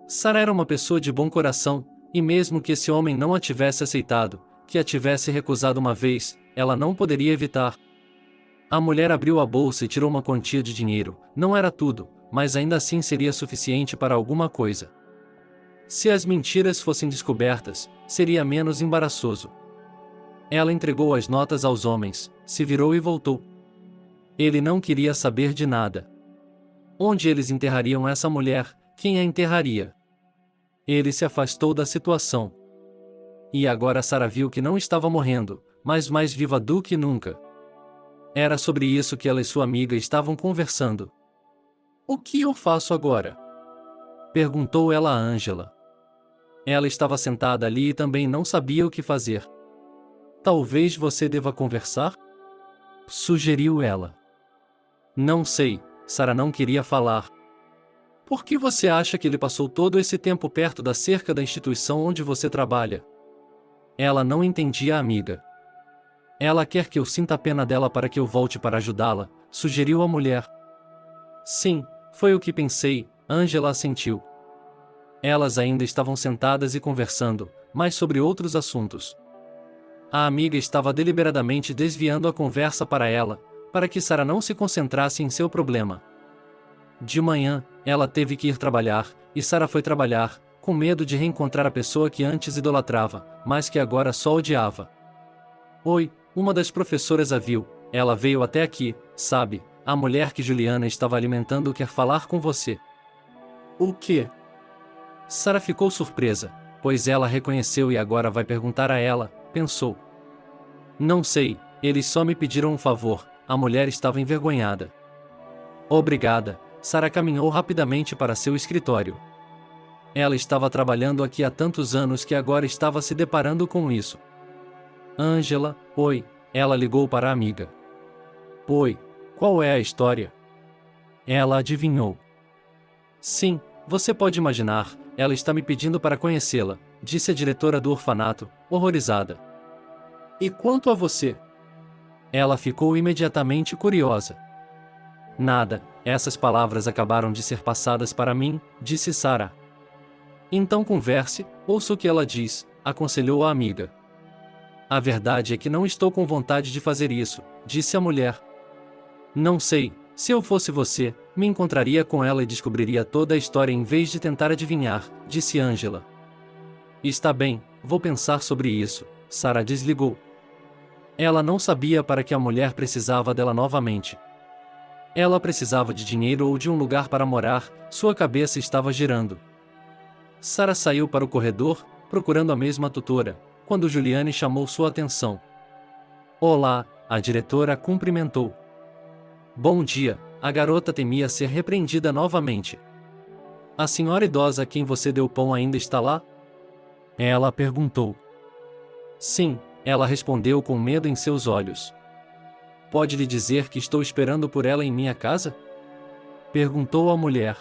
Sara era uma pessoa de bom coração, e mesmo que esse homem não a tivesse aceitado, que a tivesse recusado uma vez, ela não poderia evitar. A mulher abriu a bolsa e tirou uma quantia de dinheiro, não era tudo, mas ainda assim seria suficiente para alguma coisa. Se as mentiras fossem descobertas, seria menos embaraçoso. Ela entregou as notas aos homens, se virou e voltou. Ele não queria saber de nada. Onde eles enterrariam essa mulher, quem a enterraria? Ele se afastou da situação. E agora Sara viu que não estava morrendo, mas mais viva do que nunca. Era sobre isso que ela e sua amiga estavam conversando. O que eu faço agora? Perguntou ela a Angela. Ela estava sentada ali e também não sabia o que fazer. Talvez você deva conversar? Sugeriu ela. Não sei, Sara não queria falar. Por que você acha que ele passou todo esse tempo perto da cerca da instituição onde você trabalha? Ela não entendia a amiga. Ela quer que eu sinta a pena dela para que eu volte para ajudá-la, sugeriu a mulher. Sim, foi o que pensei, Angela assentiu. Elas ainda estavam sentadas e conversando, mas sobre outros assuntos. A amiga estava deliberadamente desviando a conversa para ela, para que Sara não se concentrasse em seu problema. De manhã, ela teve que ir trabalhar, e Sara foi trabalhar, com medo de reencontrar a pessoa que antes idolatrava, mas que agora só odiava. Oi, uma das professoras a viu, ela veio até aqui, sabe, a mulher que Juliana estava alimentando quer falar com você. O quê? Sara ficou surpresa, pois ela reconheceu e agora vai perguntar a ela, pensou. Não sei, eles só me pediram um favor, a mulher estava envergonhada. Obrigada, Sarah caminhou rapidamente para seu escritório. Ela estava trabalhando aqui há tantos anos que agora estava se deparando com isso. Angela, oi, ela ligou para a amiga. Oi, qual é a história? Ela adivinhou. Sim, você pode imaginar, ela está me pedindo para conhecê-la, disse a diretora do orfanato, horrorizada. E quanto a você? Ela ficou imediatamente curiosa. Nada, essas palavras acabaram de ser passadas para mim, disse Sarah. Então converse, ouça o que ela diz, aconselhou a amiga. A verdade é que não estou com vontade de fazer isso, disse a mulher. Não sei, se eu fosse você, me encontraria com ela e descobriria toda a história em vez de tentar adivinhar, disse Angela. Está bem, vou pensar sobre isso, Sarah desligou. Ela não sabia para que a mulher precisava dela novamente. Ela precisava de dinheiro ou de um lugar para morar, sua cabeça estava girando. Sarah saiu para o corredor, procurando a mesma tutora, quando Juliane chamou sua atenção. Olá, a diretora a cumprimentou. Bom dia, a garota temia ser repreendida novamente. A senhora idosa a quem você deu pão ainda está lá? Ela perguntou. Sim, ela respondeu com medo em seus olhos. Pode lhe dizer que estou esperando por ela em minha casa? Perguntou a mulher.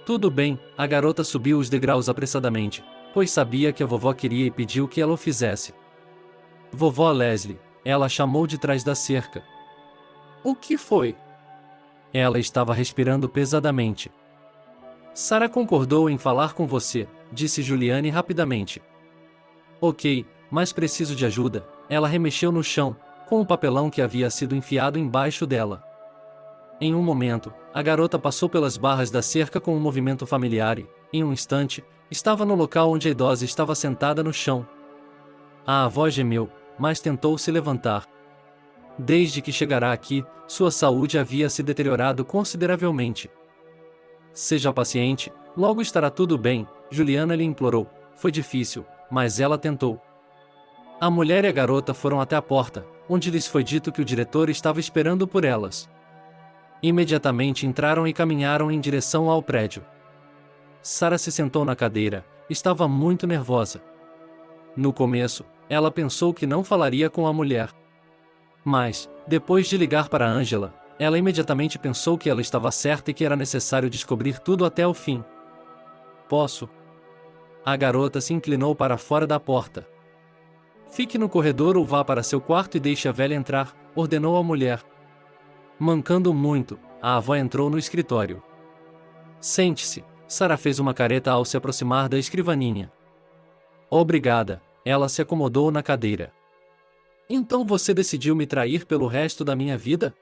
Tudo bem, a garota subiu os degraus apressadamente, pois sabia que a vovó queria e pediu que ela o fizesse. Vovó Leslie, ela chamou de trás da cerca. O que foi? Ela estava respirando pesadamente. Sarah concordou em falar com você, disse Juliane rapidamente. Ok, mas preciso de ajuda. Ela remexeu no chão, com o papelão que havia sido enfiado embaixo dela. Em um momento, a garota passou pelas barras da cerca com um movimento familiar e, em um instante, estava no local onde a idosa estava sentada no chão. A avó gemeu, mas tentou se levantar. Desde que chegara aqui, sua saúde havia se deteriorado consideravelmente. Seja paciente, logo estará tudo bem, Juliana lhe implorou. Foi difícil, mas ela tentou. A mulher e a garota foram até a porta, onde lhes foi dito que o diretor estava esperando por elas. Imediatamente entraram e caminharam em direção ao prédio. Sarah se sentou na cadeira, estava muito nervosa. No começo, ela pensou que não falaria com a mulher. Mas, depois de ligar para Angela, ela imediatamente pensou que ela estava certa e que era necessário descobrir tudo até o fim. Posso? A garota se inclinou para fora da porta. Fique no corredor ou vá para seu quarto e deixe a velha entrar, ordenou a mulher. Mancando muito, a avó entrou no escritório. Sente-se, Sarah fez uma careta ao se aproximar da escrivaninha. Obrigada, ela se acomodou na cadeira. Então você decidiu me trair pelo resto da minha vida?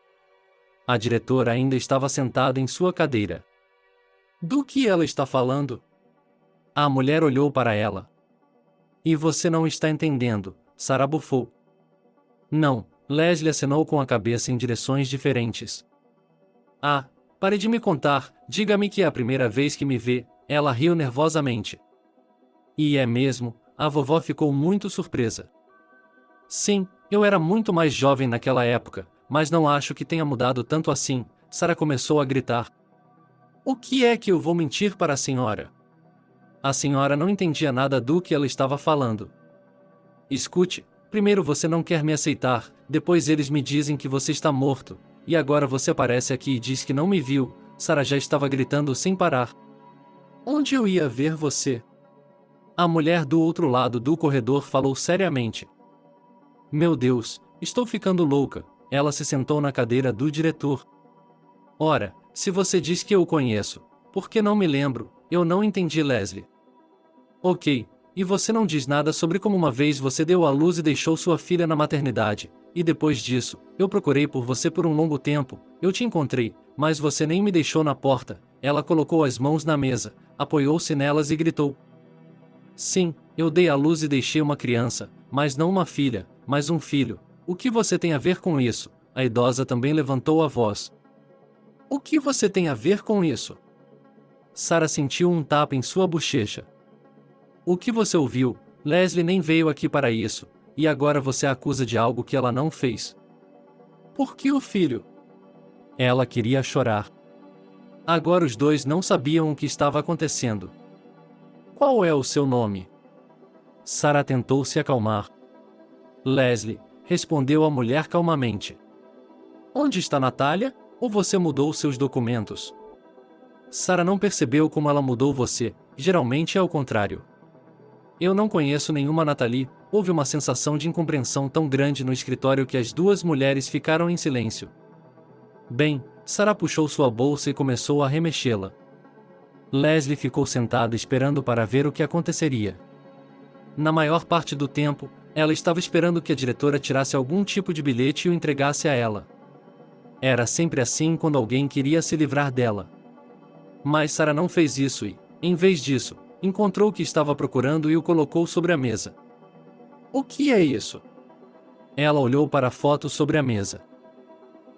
A diretora ainda estava sentada em sua cadeira. Do que ela está falando? A mulher olhou para ela. E você não está entendendo, Sarah bufou. Não, Leslie acenou com a cabeça em direções diferentes. Ah, pare de me contar, diga-me que é a primeira vez que me vê, ela riu nervosamente. E é mesmo, a vovó ficou muito surpresa. Sim, eu era muito mais jovem naquela época, mas não acho que tenha mudado tanto assim, Sarah começou a gritar. O que é que eu vou mentir para a senhora? A senhora não entendia nada do que ela estava falando. Escute, primeiro você não quer me aceitar, depois eles me dizem que você está morto, e agora você aparece aqui e diz que não me viu, Sarah já estava gritando sem parar. Onde eu ia ver você? A mulher do outro lado do corredor falou seriamente. Meu Deus, estou ficando louca, ela se sentou na cadeira do diretor. Ora, se você diz que eu o conheço, por que não me lembro? Eu não entendi, Leslie. Ok, e você não diz nada sobre como uma vez você deu à luz e deixou sua filha na maternidade, e depois disso, eu procurei por você por um longo tempo, eu te encontrei, mas você nem me deixou na porta. Ela colocou as mãos na mesa, apoiou-se nelas e gritou. Sim, eu dei à luz e deixei uma criança, mas não uma filha, mas um filho. O que você tem a ver com isso? A idosa também levantou a voz. O que você tem a ver com isso? Sarah sentiu um tapa em sua bochecha. O que você ouviu? Leslie nem veio aqui para isso, e agora você a acusa de algo que ela não fez. Por que o filho? Ela queria chorar. Agora os dois não sabiam o que estava acontecendo. Qual é o seu nome? Sarah tentou se acalmar. Leslie, respondeu a mulher calmamente. Onde está Natália? Ou você mudou seus documentos? Sarah não percebeu como ela mudou você, geralmente é o contrário. Eu não conheço nenhuma Natalie. Houve uma sensação de incompreensão tão grande no escritório que as duas mulheres ficaram em silêncio. Bem, Sarah puxou sua bolsa e começou a remexê-la. Leslie ficou sentada esperando para ver o que aconteceria. Na maior parte do tempo, ela estava esperando que a diretora tirasse algum tipo de bilhete e o entregasse a ela. Era sempre assim quando alguém queria se livrar dela. Mas Sarah não fez isso e, em vez disso, encontrou o que estava procurando e o colocou sobre a mesa. O que é isso? Ela olhou para a foto sobre a mesa.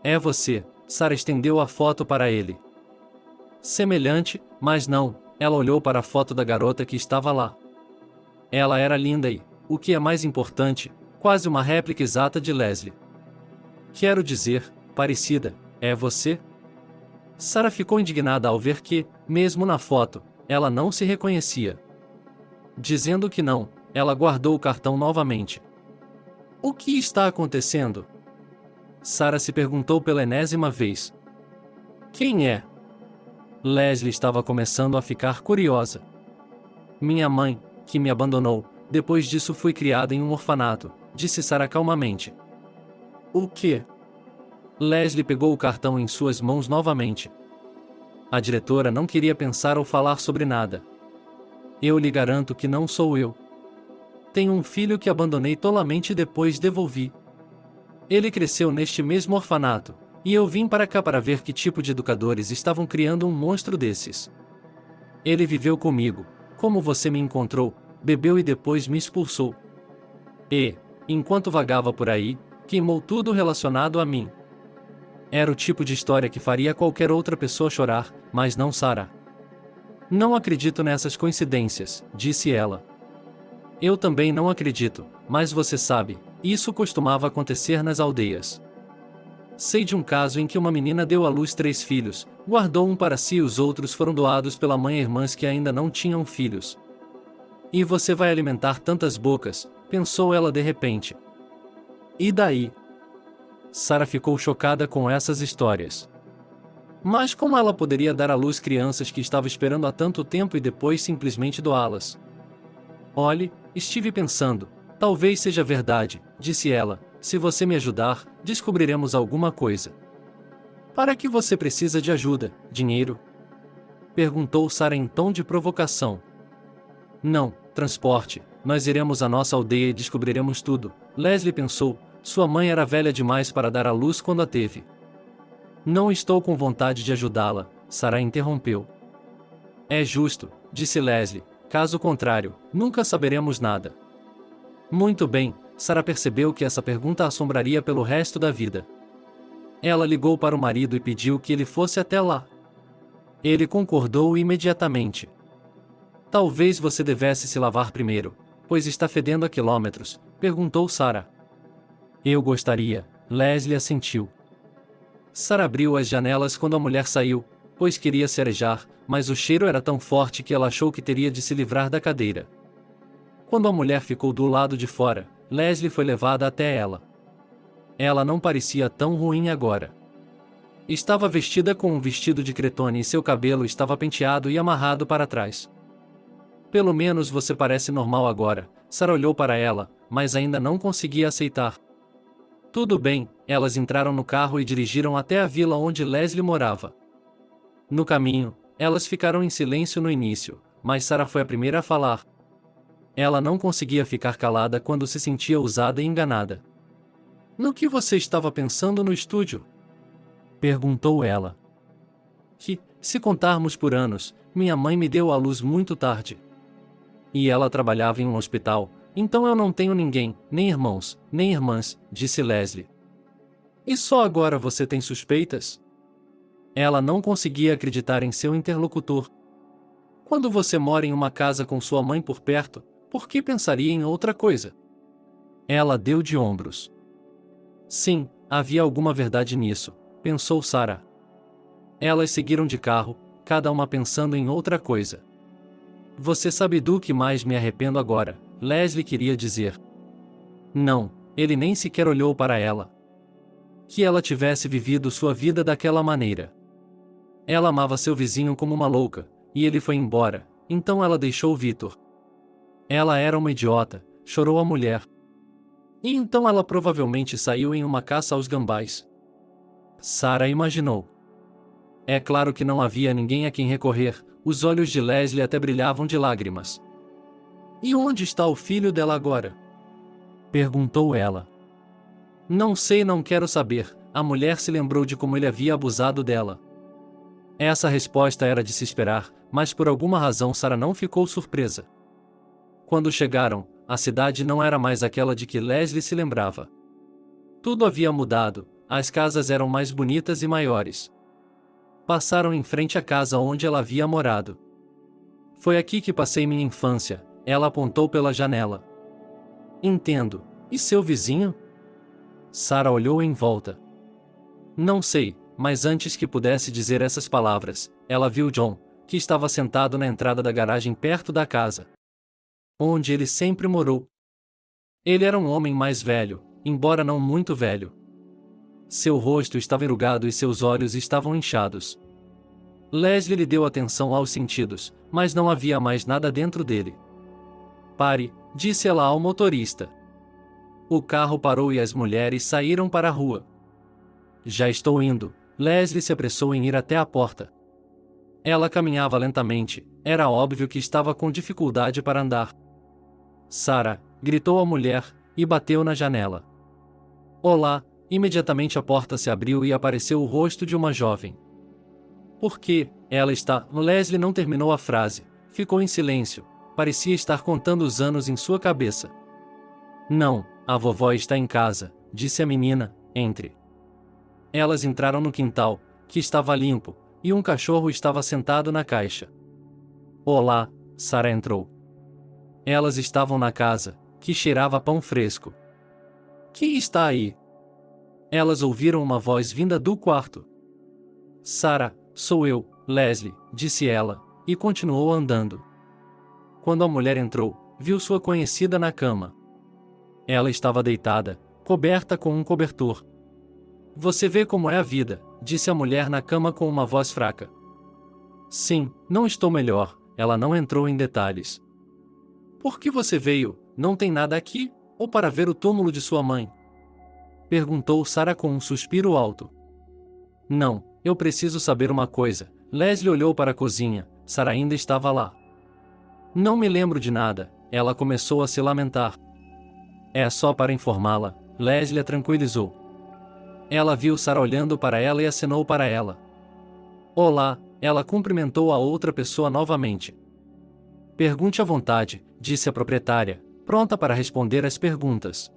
É você. Sarah estendeu a foto para ele. Semelhante, mas não, ela olhou para a foto da garota que estava lá. Ela era linda e, o que é mais importante, quase uma réplica exata de Leslie. Quero dizer, parecida, é você? Sarah ficou indignada ao ver que, mesmo na foto, ela não se reconhecia. Dizendo que não, ela guardou o cartão novamente. O que está acontecendo? Sarah se perguntou pela enésima vez. Quem é? Leslie estava começando a ficar curiosa. Minha mãe, que me abandonou, depois disso fui criada em um orfanato, disse Sarah calmamente. O quê? Leslie pegou o cartão em suas mãos novamente. A diretora não queria pensar ou falar sobre nada. Eu lhe garanto que não sou eu. Tenho um filho que abandonei tolamente e depois devolvi. Ele cresceu neste mesmo orfanato, e eu vim para cá para ver que tipo de educadores estavam criando um monstro desses. Ele viveu comigo, como você me encontrou, bebeu e depois me expulsou. E, enquanto vagava por aí, queimou tudo relacionado a mim. Era o tipo de história que faria qualquer outra pessoa chorar, mas não Sarah. Não acredito nessas coincidências, disse ela. Eu também não acredito, mas você sabe, isso costumava acontecer nas aldeias. Sei de um caso em que uma menina deu à luz 3 filhos, guardou um para si e os outros foram doados pela mãe a irmãs que ainda não tinham filhos. E você vai alimentar tantas bocas, pensou ela de repente. E daí? Sarah ficou chocada com essas histórias. Mas como ela poderia dar à luz crianças que estava esperando há tanto tempo e depois simplesmente doá-las? Olhe, estive pensando, talvez seja verdade, disse ela, se você me ajudar, descobriremos alguma coisa. Para que você precisa de ajuda, dinheiro? Perguntou Sarah em tom de provocação. Não, transporte, nós iremos à nossa aldeia e descobriremos tudo, Leslie pensou, sua mãe era velha demais para dar à luz quando a teve. Não estou com vontade de ajudá-la, Sarah interrompeu. É justo, disse Leslie. Caso contrário, nunca saberemos nada. Muito bem, Sarah percebeu que essa pergunta a assombraria pelo resto da vida. Ela ligou para o marido e pediu que ele fosse até lá. Ele concordou imediatamente. Talvez você devesse se lavar primeiro, pois está fedendo a quilômetros, perguntou Sarah. Eu gostaria, Leslie assentiu. Sarah abriu as janelas quando a mulher saiu, pois queria se arejar, mas o cheiro era tão forte que ela achou que teria de se livrar da cadeira. Quando a mulher ficou do lado de fora, Leslie foi levada até ela. Ela não parecia tão ruim agora. Estava vestida com um vestido de cretone e seu cabelo estava penteado e amarrado para trás. Pelo menos você parece normal agora, Sarah olhou para ela, mas ainda não conseguia aceitar. Tudo bem, elas entraram no carro e dirigiram até a vila onde Leslie morava. No caminho, elas ficaram em silêncio no início, mas Sarah foi a primeira a falar. Ela não conseguia ficar calada quando se sentia usada e enganada. No que você estava pensando no estúdio? Perguntou ela. Que, se contarmos por anos, minha mãe me deu à luz muito tarde. E ela trabalhava em um hospital, então eu não tenho ninguém, nem irmãos, nem irmãs, disse Leslie. E só agora você tem suspeitas? Ela não conseguia acreditar em seu interlocutor. Quando você mora em uma casa com sua mãe por perto, por que pensaria em outra coisa? Ela deu de ombros. Sim, havia alguma verdade nisso, pensou Sarah. Elas seguiram de carro, cada uma pensando em outra coisa. Você sabe do que mais me arrependo agora, Leslie queria dizer. Não, ele nem sequer olhou para ela. Que ela tivesse vivido sua vida daquela maneira. Ela amava seu vizinho como uma louca, e ele foi embora, então ela deixou Victor. Ela era uma idiota, chorou a mulher. E então ela provavelmente saiu em uma caça aos gambás. Sarah imaginou. É claro que não havia ninguém a quem recorrer, os olhos de Leslie até brilhavam de lágrimas. E onde está o filho dela agora? Perguntou ela. Não sei, não quero saber, a mulher se lembrou de como ele havia abusado dela. Essa resposta era de se esperar, mas por alguma razão Sarah não ficou surpresa. Quando chegaram, a cidade não era mais aquela de que Leslie se lembrava. Tudo havia mudado, as casas eram mais bonitas e maiores. Passaram em frente à casa onde ela havia morado. Foi aqui que passei minha infância, ela apontou pela janela. Entendo, e seu vizinho? Sarah olhou em volta. Não sei, mas antes que pudesse dizer essas palavras, ela viu John, que estava sentado na entrada da garagem perto da casa onde ele sempre morou. Ele era um homem mais velho, embora não muito velho. Seu rosto estava enrugado e seus olhos estavam inchados. Leslie lhe deu atenção aos sentidos, mas não havia mais nada dentro dele. Pare, disse ela ao motorista. O carro parou e as mulheres saíram para a rua. Já estou indo, Leslie se apressou em ir até a porta. Ela caminhava lentamente, era óbvio que estava com dificuldade para andar. Sarah, gritou a mulher, e bateu na janela. Olá, imediatamente a porta se abriu e apareceu o rosto de uma jovem. Por que, ela está... Leslie não terminou a frase, ficou em silêncio, parecia estar contando os anos em sua cabeça. Não, a vovó está em casa, disse a menina, entre. Elas entraram no quintal, que estava limpo, e um cachorro estava sentado na caixa. Olá, Sarah entrou. Elas estavam na casa, que cheirava a pão fresco. Quem está aí? Elas ouviram uma voz vinda do quarto. Sarah, sou eu, Leslie, disse ela, e continuou andando. Quando a mulher entrou, viu sua conhecida na cama. Ela estava deitada, coberta com um cobertor. Você vê como é a vida, disse a mulher na cama com uma voz fraca. Sim, não estou melhor, ela não entrou em detalhes. Por que você veio? Não tem nada aqui? Ou para ver o túmulo de sua mãe? Perguntou Sarah com um suspiro alto. Não, eu preciso saber uma coisa. Leslie olhou para a cozinha, Sarah ainda estava lá. Não me lembro de nada, ela começou a se lamentar. É só para informá-la, Leslie a tranquilizou. Ela viu Sarah olhando para ela e acenou para ela. Olá, ela cumprimentou a outra pessoa novamente. Pergunte à vontade, disse a proprietária, pronta para responder às perguntas.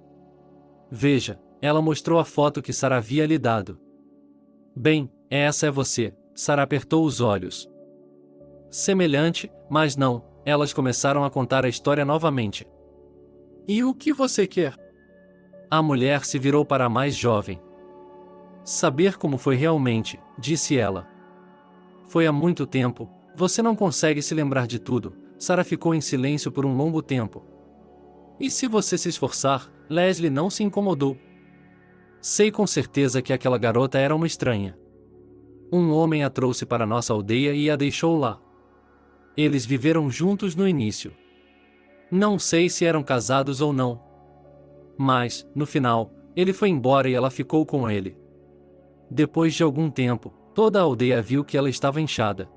Veja, ela mostrou a foto que Sarah havia lhe dado. Bem, essa é você, Sarah apertou os olhos. Semelhante, mas não, elas começaram a contar a história novamente. E o que você quer? A mulher se virou para a mais jovem. Saber como foi realmente, disse ela. Foi há muito tempo, você não consegue se lembrar de tudo. Sarah ficou em silêncio por um longo tempo. E se você se esforçar, Leslie não se incomodou. Sei com certeza que aquela garota era uma estranha. Um homem a trouxe para nossa aldeia e a deixou lá. Eles viveram juntos no início. Não sei se eram casados ou não. Mas, no final, ele foi embora e ela ficou com ele. Depois de algum tempo, toda a aldeia viu que ela estava inchada.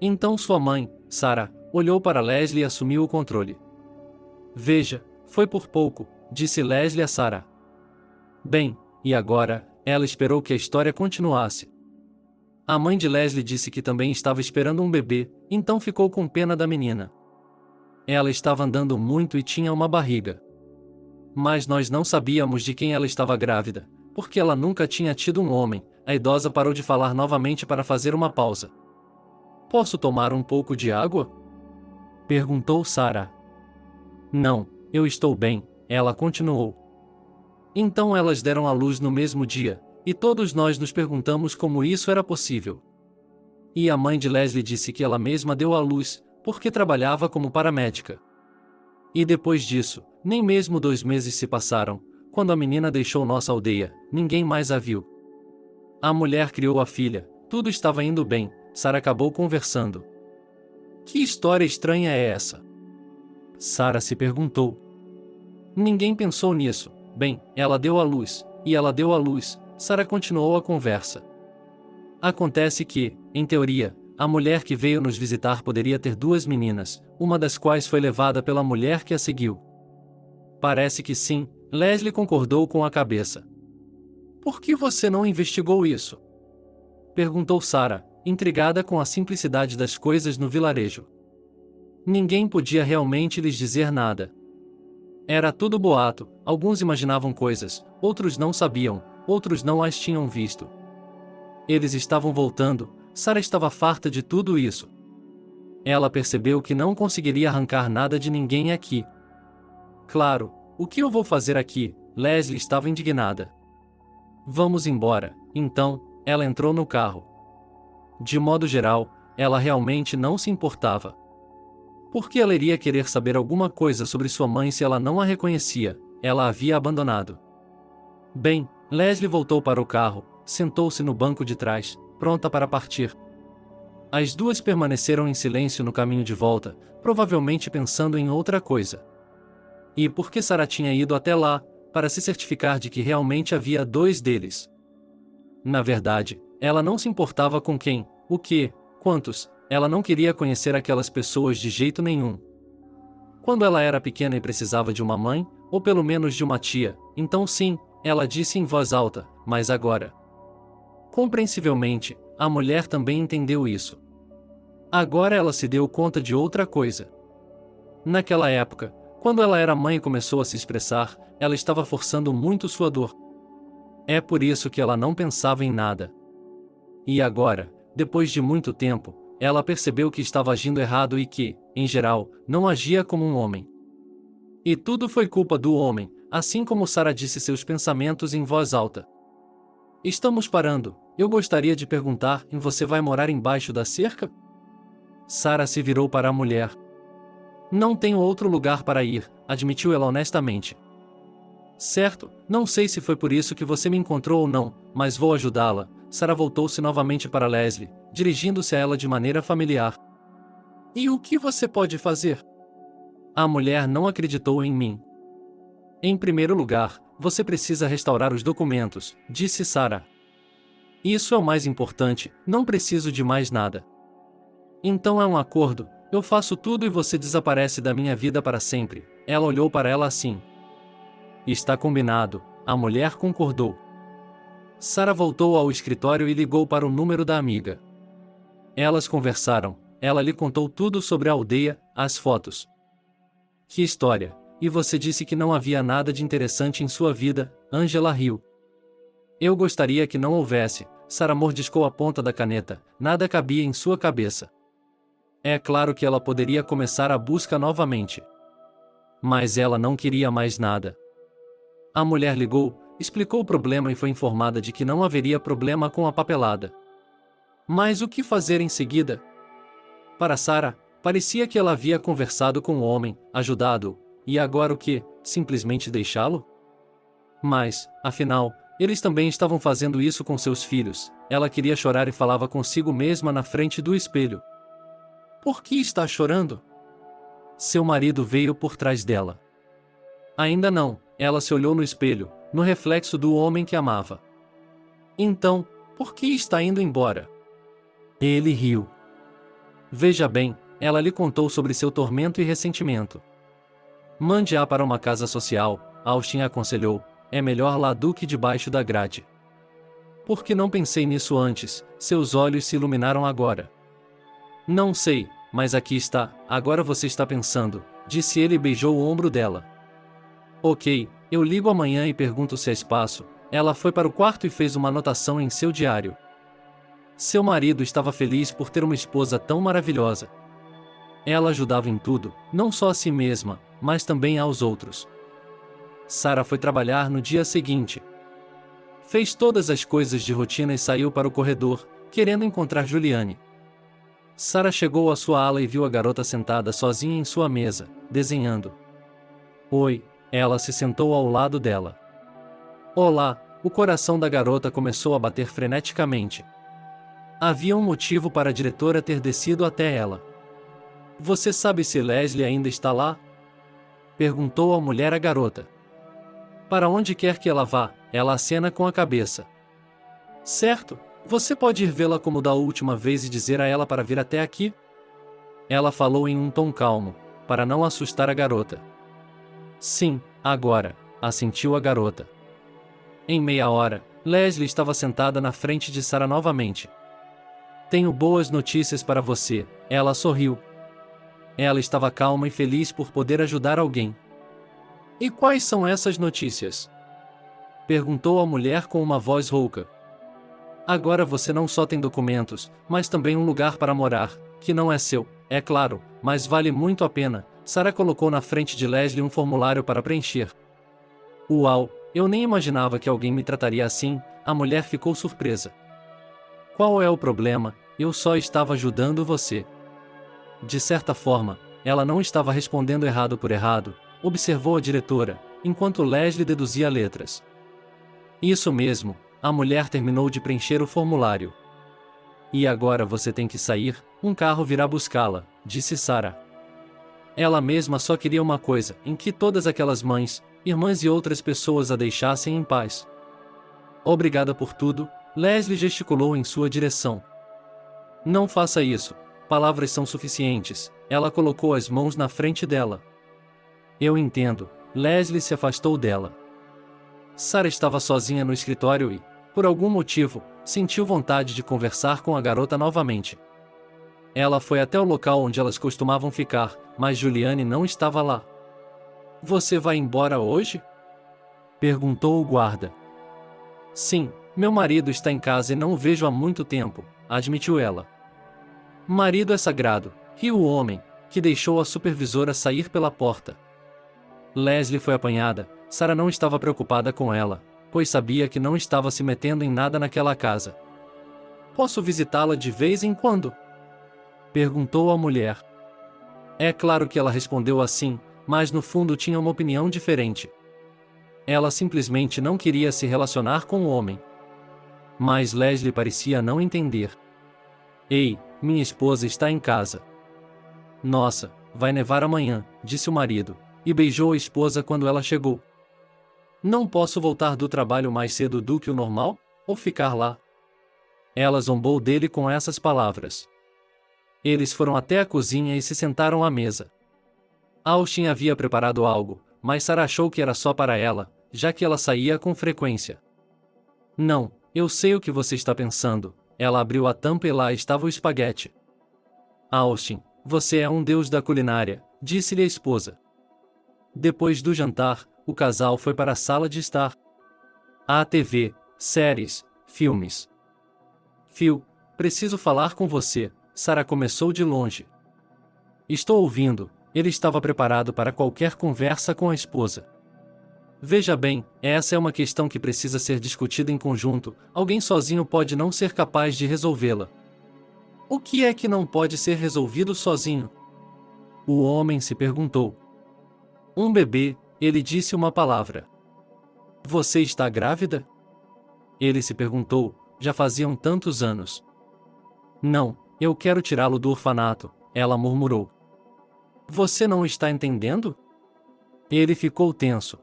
Então sua mãe, Sarah, olhou para Leslie e assumiu o controle. Veja, foi por pouco, disse Leslie a Sarah. Bem, e agora, ela esperou que a história continuasse. A mãe de Leslie disse que também estava esperando um bebê, então ficou com pena da menina. Ela estava andando muito e tinha uma barriga. Mas nós não sabíamos de quem ela estava grávida, porque ela nunca tinha tido um homem. A idosa parou de falar novamente para fazer uma pausa. Posso tomar um pouco de água? Perguntou Sarah. Não, eu estou bem, ela continuou. Então elas deram à luz no mesmo dia, e todos nós nos perguntamos como isso era possível. E a mãe de Leslie disse que ela mesma deu à luz, porque trabalhava como paramédica. E depois disso, nem mesmo 2 meses se passaram, quando a menina deixou nossa aldeia, ninguém mais a viu. A mulher criou a filha, tudo estava indo bem, Sarah acabou conversando. Que história estranha é essa? Sarah se perguntou. Ninguém pensou nisso. Bem, ela deu à luz, e ela deu à luz, Sarah continuou a conversa. Acontece que, em teoria, a mulher que veio nos visitar poderia ter 2 meninas, uma das quais foi levada pela mulher que a seguiu. Parece que sim, Leslie concordou com a cabeça. Por que você não investigou isso? Perguntou Sarah, intrigada com a simplicidade das coisas no vilarejo. Ninguém podia realmente lhes dizer nada. Era tudo boato, alguns imaginavam coisas, outros não sabiam, outros não as tinham visto. Eles estavam voltando, Sarah estava farta de tudo isso. Ela percebeu que não conseguiria arrancar nada de ninguém aqui. Claro, o que eu vou fazer aqui? Leslie estava indignada. Vamos embora, então, ela entrou no carro. De modo geral, ela realmente não se importava. Por que ela iria querer saber alguma coisa sobre sua mãe se ela não a reconhecia? Ela a havia abandonado. Bem, Leslie voltou para o carro, sentou-se no banco de trás, pronta para partir. As duas permaneceram em silêncio no caminho de volta, provavelmente pensando em outra coisa. E por que Sarah tinha ido até lá, para se certificar de que realmente havia 2 deles? Na verdade, ela não se importava com quem, o que, quantos, ela não queria conhecer aquelas pessoas de jeito nenhum. Quando ela era pequena e precisava de uma mãe, ou pelo menos de uma tia, então sim, ela disse em voz alta, mas agora. Compreensivelmente, a mulher também entendeu isso. Agora ela se deu conta de outra coisa. Naquela época, quando ela era mãe e começou a se expressar, ela estava forçando muito sua dor. É por isso que ela não pensava em nada. E agora, depois de muito tempo, ela percebeu que estava agindo errado e que, em geral, não agia como um homem. E tudo foi culpa do homem, assim como Sarah disse seus pensamentos em voz alta. Estamos parando, eu gostaria de perguntar, você vai morar embaixo da cerca? Sarah se virou para a mulher. Não tenho outro lugar para ir, admitiu ela honestamente. Certo, não sei se foi por isso que você me encontrou ou não, mas vou ajudá-la. Sarah voltou-se novamente para Leslie, dirigindo-se a ela de maneira familiar. E o que você pode fazer? A mulher não acreditou em mim. Em primeiro lugar, você precisa restaurar os documentos, disse Sarah. Isso é o mais importante, não preciso de mais nada. Então é um acordo, eu faço tudo e você desaparece da minha vida para sempre. Ela olhou para ela assim. Está combinado, a mulher concordou. Sarah voltou ao escritório e ligou para o número da amiga. Elas conversaram, ela lhe contou tudo sobre a aldeia, as fotos. Que história, e você disse que não havia nada de interessante em sua vida, Angela riu. Eu gostaria que não houvesse, Sarah mordiscou a ponta da caneta, nada cabia em sua cabeça. É claro que ela poderia começar a busca novamente. Mas ela não queria mais nada. A mulher ligou, explicou o problema e foi informada de que não haveria problema com a papelada. Mas o que fazer em seguida? Para Sarah, parecia que ela havia conversado com o homem, ajudado-o, e agora o que? Simplesmente deixá-lo? Mas, afinal, eles também estavam fazendo isso com seus filhos. Ela queria chorar e falava consigo mesma na frente do espelho. Por que está chorando? Seu marido veio por trás dela. Ainda não, ela se olhou no espelho, no reflexo do homem que amava. Então, por que está indo embora? Ele riu. Veja bem, ela lhe contou sobre seu tormento e ressentimento. Mande-a para uma casa social, Austin aconselhou, é melhor lá do que debaixo da grade. Por que não pensei nisso antes? Seus olhos se iluminaram agora. Não sei, mas aqui está, agora você está pensando, disse ele e beijou o ombro dela. Ok, eu ligo amanhã e pergunto se há espaço. Ela foi para o quarto e fez uma anotação em seu diário. Seu marido estava feliz por ter uma esposa tão maravilhosa. Ela ajudava em tudo, não só a si mesma, mas também aos outros. Sarah foi trabalhar no dia seguinte. Fez todas as coisas de rotina e saiu para o corredor, querendo encontrar Juliane. Sarah chegou à sua ala e viu a garota sentada sozinha em sua mesa, desenhando. Oi, ela se sentou ao lado dela. Olá, o coração da garota começou a bater freneticamente. Havia um motivo para a diretora ter descido até ela. Você sabe se Leslie ainda está lá? Perguntou a mulher à garota. Para onde quer que ela vá, ela acena com a cabeça. Certo, você pode ir vê-la como da última vez e dizer a ela para vir até aqui? Ela falou em um tom calmo, para não assustar a garota. Sim, agora, assentiu a garota. Em meia hora, Leslie estava sentada na frente de Sarah novamente. Tenho boas notícias para você, ela sorriu. Ela estava calma e feliz por poder ajudar alguém. E quais são essas notícias? Perguntou a mulher com uma voz rouca. Agora você não só tem documentos, mas também um lugar para morar, que não é seu, é claro, mas vale muito a pena. Sarah colocou na frente de Leslie um formulário para preencher. Uau, eu nem imaginava que alguém me trataria assim, a mulher ficou surpresa. Qual é o problema? Eu só estava ajudando você. De certa forma, ela não estava respondendo errado por errado, observou a diretora, enquanto Leslie deduzia letras. Isso mesmo, a mulher terminou de preencher o formulário. E agora você tem que sair, um carro virá buscá-la, disse Sarah. Ela mesma só queria uma coisa, em que todas aquelas mães, irmãs e outras pessoas a deixassem em paz. Obrigada por tudo, Leslie gesticulou em sua direção. Não faça isso, palavras são suficientes, ela colocou as mãos na frente dela. Eu entendo, Leslie se afastou dela. Sarah estava sozinha no escritório e, por algum motivo, sentiu vontade de conversar com a garota novamente. Ela foi até o local onde elas costumavam ficar, mas Juliane não estava lá. Você vai embora hoje? Perguntou o guarda. Sim, meu marido está em casa e não o vejo há muito tempo, admitiu ela. Marido é sagrado, riu o homem, que deixou a supervisora sair pela porta. Leslie foi apanhada, Sarah não estava preocupada com ela, pois sabia que não estava se metendo em nada naquela casa. Posso visitá-la de vez em quando? Perguntou a mulher. É claro que ela respondeu assim, mas no fundo tinha uma opinião diferente. Ela simplesmente não queria se relacionar com o homem. Mas Leslie parecia não entender. Ei, minha esposa está em casa. Nossa, vai nevar amanhã, disse o marido, e beijou a esposa quando ela chegou. Não posso voltar do trabalho mais cedo do que o normal, ou ficar lá? Ela zombou dele com essas palavras. Eles foram até a cozinha e se sentaram à mesa. Austin havia preparado algo, mas Sarah achou que era só para ela, já que ela saía com frequência. Não, eu sei o que você está pensando. Ela abriu a tampa e lá estava o espaguete. Austin, você é um deus da culinária, disse-lhe a esposa. Depois do jantar, o casal foi para a sala de estar. À TV, séries, filmes. Phil, preciso falar com você, Sarah começou de longe. Estou ouvindo, ele estava preparado para qualquer conversa com a esposa. Veja bem, essa é uma questão que precisa ser discutida em conjunto, alguém sozinho pode não ser capaz de resolvê-la. O que é que não pode ser resolvido sozinho? O homem se perguntou. Um bebê, ele disse uma palavra. Você está grávida? Ele se perguntou, já faziam tantos anos. Não, eu quero tirá-lo do orfanato, ela murmurou. Você não está entendendo? Ele ficou tenso.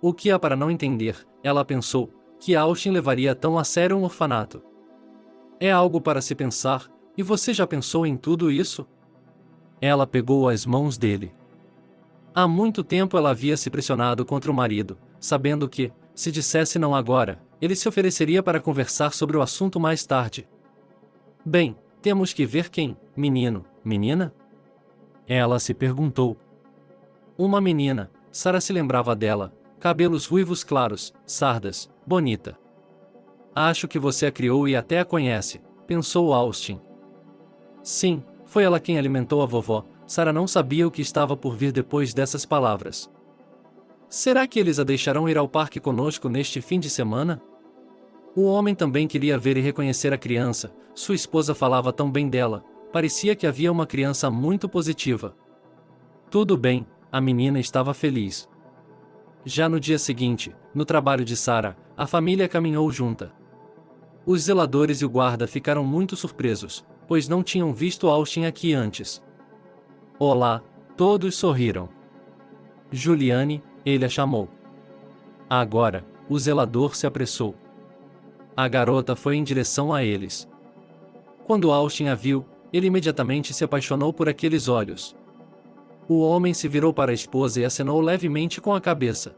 O que há para não entender, ela pensou, que Austin levaria tão a sério um orfanato? É algo para se pensar, e você já pensou em tudo isso? Ela pegou as mãos dele. Há muito tempo ela havia se pressionado contra o marido, sabendo que, se dissesse não agora, ele se ofereceria para conversar sobre o assunto mais tarde. Bem, temos que ver quem, menino, menina? Ela se perguntou. Uma menina, Sarah se lembrava dela, cabelos ruivos claros, sardas, bonita. Acho que você a criou e até a conhece, pensou Austin. Sim, foi ela quem alimentou a vovó. Sarah não sabia o que estava por vir depois dessas palavras. Será que eles a deixarão ir ao parque conosco neste fim de semana? O homem também queria ver e reconhecer a criança, sua esposa falava tão bem dela, parecia que havia uma criança muito positiva. Tudo bem, a menina estava feliz. Já no dia seguinte, no trabalho de Sarah, a família caminhou junta. Os zeladores e o guarda ficaram muito surpresos, pois não tinham visto Austin aqui antes. Olá, todos sorriram. Juliane, ele a chamou. Agora, o zelador se apressou. A garota foi em direção a eles. Quando Austin a viu, ele imediatamente se apaixonou por aqueles olhos. O homem se virou para a esposa e acenou levemente com a cabeça.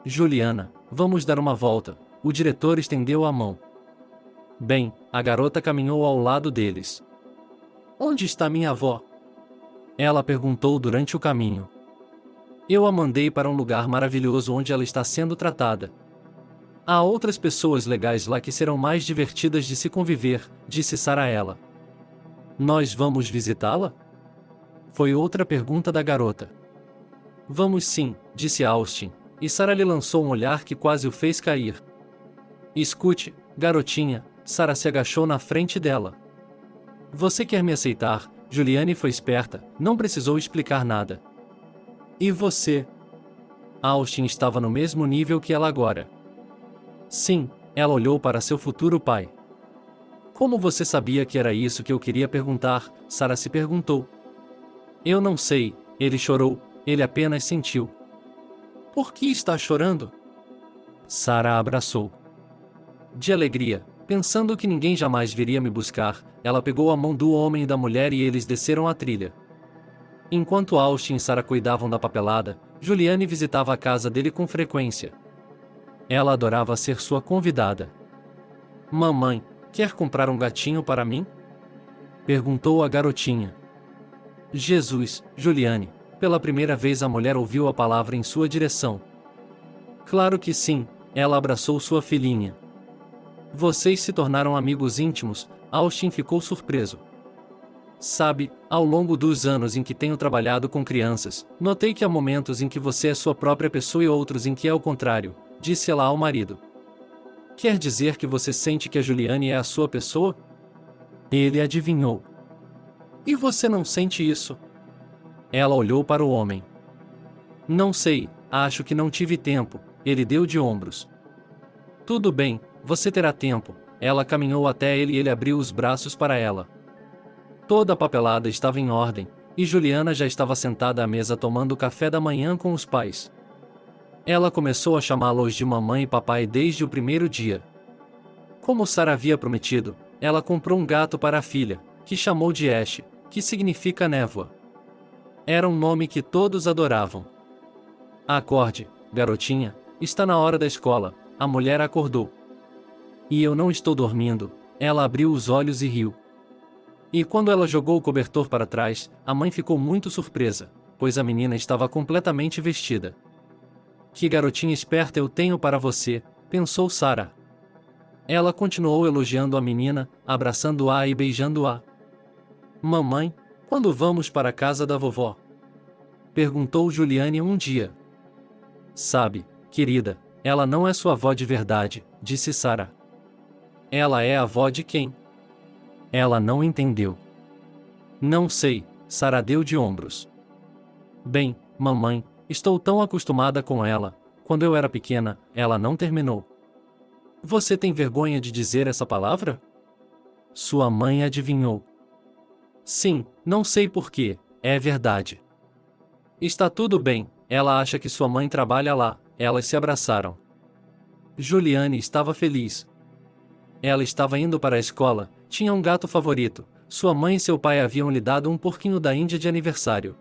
Juliana, vamos dar uma volta. O diretor estendeu a mão. Bem, a garota caminhou ao lado deles. Onde está minha avó? Ela perguntou durante o caminho. Eu a mandei para um lugar maravilhoso onde ela está sendo tratada. Há outras pessoas legais lá que serão mais divertidas de se conviver, disse Sarah a ela. Nós vamos visitá-la? Foi outra pergunta da garota. Vamos sim, disse Austin, e Sarah lhe lançou um olhar que quase o fez cair. Escute, garotinha, Sarah se agachou na frente dela. Você quer me aceitar? Juliane foi esperta, não precisou explicar nada. E você? Austin estava no mesmo nível que ela agora. Sim, ela olhou para seu futuro pai. Como você sabia que era isso que eu queria perguntar? Sarah se perguntou. Eu não sei, ele chorou, ele apenas sentiu. Por que está chorando? Sarah a abraçou. De alegria, pensando que ninguém jamais viria me buscar, ela pegou a mão do homem e da mulher e eles desceram a trilha. Enquanto Austin e Sarah cuidavam da papelada, Juliane visitava a casa dele com frequência. Ela adorava ser sua convidada. Mamãe, quer comprar um gatinho para mim? Perguntou a garotinha. Jesus, Juliane, pela primeira vez a mulher ouviu a palavra em sua direção. Claro que sim, ela abraçou sua filhinha. Vocês se tornaram amigos íntimos, Austin ficou surpreso. Sabe, ao longo dos anos em que tenho trabalhado com crianças, notei que há momentos em que você é sua própria pessoa e outros em que é o contrário, disse ela ao marido. Quer dizer que você sente que a Juliane é a sua pessoa? Ele adivinhou. E você não sente isso? Ela olhou para o homem. Não sei, acho que não tive tempo, ele deu de ombros. Tudo bem, você terá tempo. Ela caminhou até ele e ele abriu os braços para ela. Toda a papelada estava em ordem, e Juliana já estava sentada à mesa tomando café da manhã com os pais. Ela começou a chamá-los de mamãe e papai desde o primeiro dia. Como Sarah havia prometido, ela comprou um gato para a filha, que chamou de Ash, que significa névoa. Era um nome que todos adoravam. Acorde, garotinha, está na hora da escola, a mulher acordou. E eu não estou dormindo, ela abriu os olhos e riu. E quando ela jogou o cobertor para trás, a mãe ficou muito surpresa, pois a menina estava completamente vestida. Que garotinha esperta eu tenho para você, pensou Sarah. Ela continuou elogiando a menina, abraçando-a e beijando-a. Mamãe, quando vamos para a casa da vovó? Perguntou Juliane um dia. Sabe, querida, ela não é sua avó de verdade, disse Sarah. Ela é a avó de quem? Ela não entendeu. Não sei, Sarah deu de ombros. Bem, mamãe, estou tão acostumada com ela, quando eu era pequena, ela não terminou. Você tem vergonha de dizer essa palavra? Sua mãe adivinhou. Sim, não sei porquê, é verdade. Está tudo bem, ela acha que sua mãe trabalha lá, elas se abraçaram. Juliane estava feliz. Ela estava indo para a escola, tinha um gato favorito, sua mãe e seu pai haviam lhe dado um porquinho da Índia de aniversário.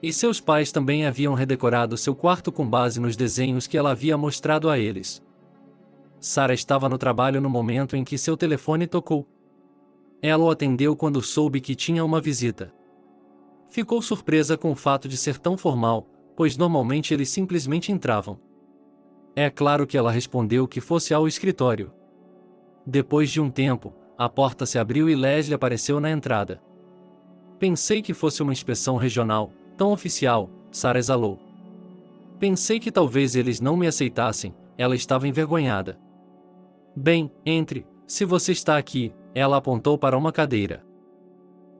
E seus pais também haviam redecorado seu quarto com base nos desenhos que ela havia mostrado a eles. Sarah estava no trabalho no momento em que seu telefone tocou. Ela o atendeu quando soube que tinha uma visita. Ficou surpresa com o fato de ser tão formal, pois normalmente eles simplesmente entravam. É claro que ela respondeu que fosse ao escritório. Depois de um tempo, a porta se abriu e Leslie apareceu na entrada. Pensei que fosse uma inspeção regional, tão oficial, Sarah exalou. Pensei que talvez eles não me aceitassem, ela estava envergonhada. Bem, entre, se você está aqui, ela apontou para uma cadeira.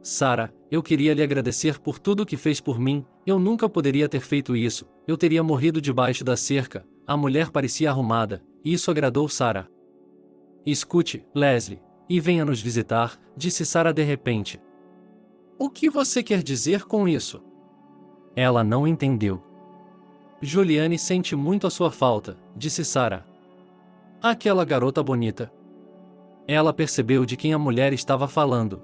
Sara, eu queria lhe agradecer por tudo que fez por mim, eu nunca poderia ter feito isso, eu teria morrido debaixo da cerca. A mulher parecia arrumada, e isso agradou Sara. Escute, Leslie, e venha nos visitar, disse Sara de repente. O que você quer dizer com isso? Ela não entendeu. Juliane sente muito a sua falta, disse Sara. Aquela garota bonita. Ela percebeu de quem a mulher estava falando.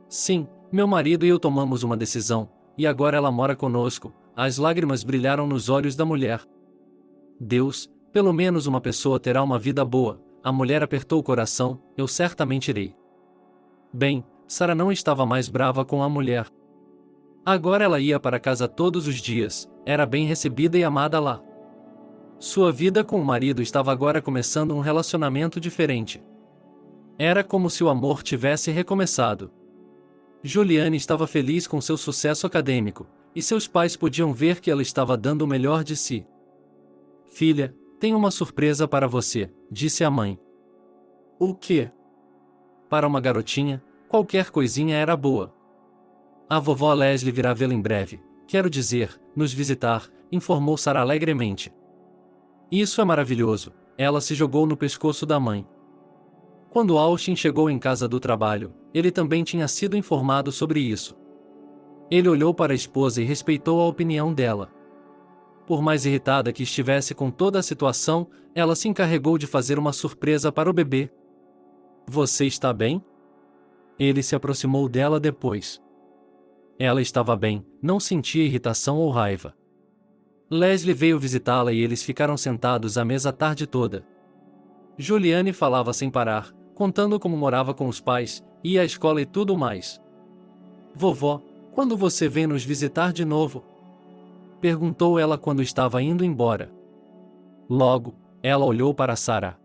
Sim, meu marido e eu tomamos uma decisão, e agora ela mora conosco. As lágrimas brilharam nos olhos da mulher. Deus, pelo menos uma pessoa terá uma vida boa. A mulher apertou o coração, eu certamente irei. Bem, Sara não estava mais brava com a mulher. Agora ela ia para casa todos os dias, era bem recebida e amada lá. Sua vida com o marido estava agora começando um relacionamento diferente. Era como se o amor tivesse recomeçado. Juliane estava feliz com seu sucesso acadêmico, e seus pais podiam ver que ela estava dando o melhor de si. Filha, tenho uma surpresa para você, disse a mãe. O quê? Para uma garotinha, qualquer coisinha era boa. A vovó Leslie virá vê-la em breve, quero dizer, nos visitar, informou Sara alegremente. Isso é maravilhoso, ela se jogou no pescoço da mãe. Quando Austin chegou em casa do trabalho, ele também tinha sido informado sobre isso. Ele olhou para a esposa e respeitou a opinião dela. Por mais irritada que estivesse com toda a situação, ela se encarregou de fazer uma surpresa para o bebê. Você está bem? Ele se aproximou dela depois. Ela estava bem, não sentia irritação ou raiva. Leslie veio visitá-la e eles ficaram sentados à mesa a tarde toda. Juliane falava sem parar, contando como morava com os pais, ia à escola e tudo mais. Vovó, quando você vem nos visitar de novo? Perguntou ela quando estava indo embora. Logo, ela olhou para Sara.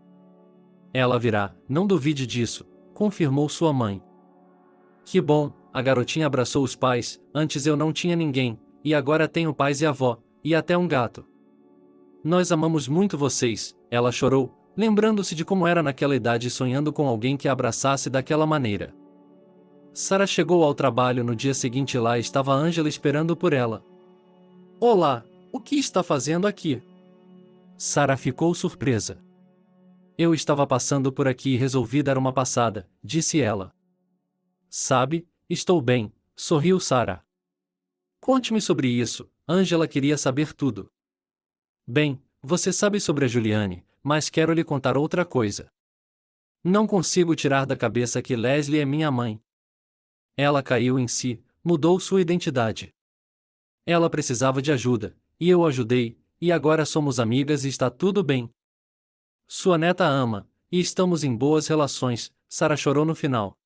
Ela virá, não duvide disso, confirmou sua mãe. Que bom, a garotinha abraçou os pais, antes eu não tinha ninguém, e agora tenho pais e avó, e até um gato. Nós amamos muito vocês, ela chorou, lembrando-se de como era naquela idade sonhando com alguém que a abraçasse daquela maneira. Sara chegou ao trabalho no dia seguinte e lá estava Angela esperando por ela. Olá, o que está fazendo aqui? Sara ficou surpresa. Eu estava passando por aqui e resolvi dar uma passada, disse ela. Sabe, estou bem, sorriu Sara. Conte-me sobre isso, Angela queria saber tudo. Bem, você sabe sobre a Juliane, mas quero lhe contar outra coisa. Não consigo tirar da cabeça que Leslie é minha mãe. Ela caiu em si, mudou sua identidade. Ela precisava de ajuda, e eu ajudei, e agora somos amigas e está tudo bem. Sua neta ama, e estamos em boas relações, Sara chorou no final.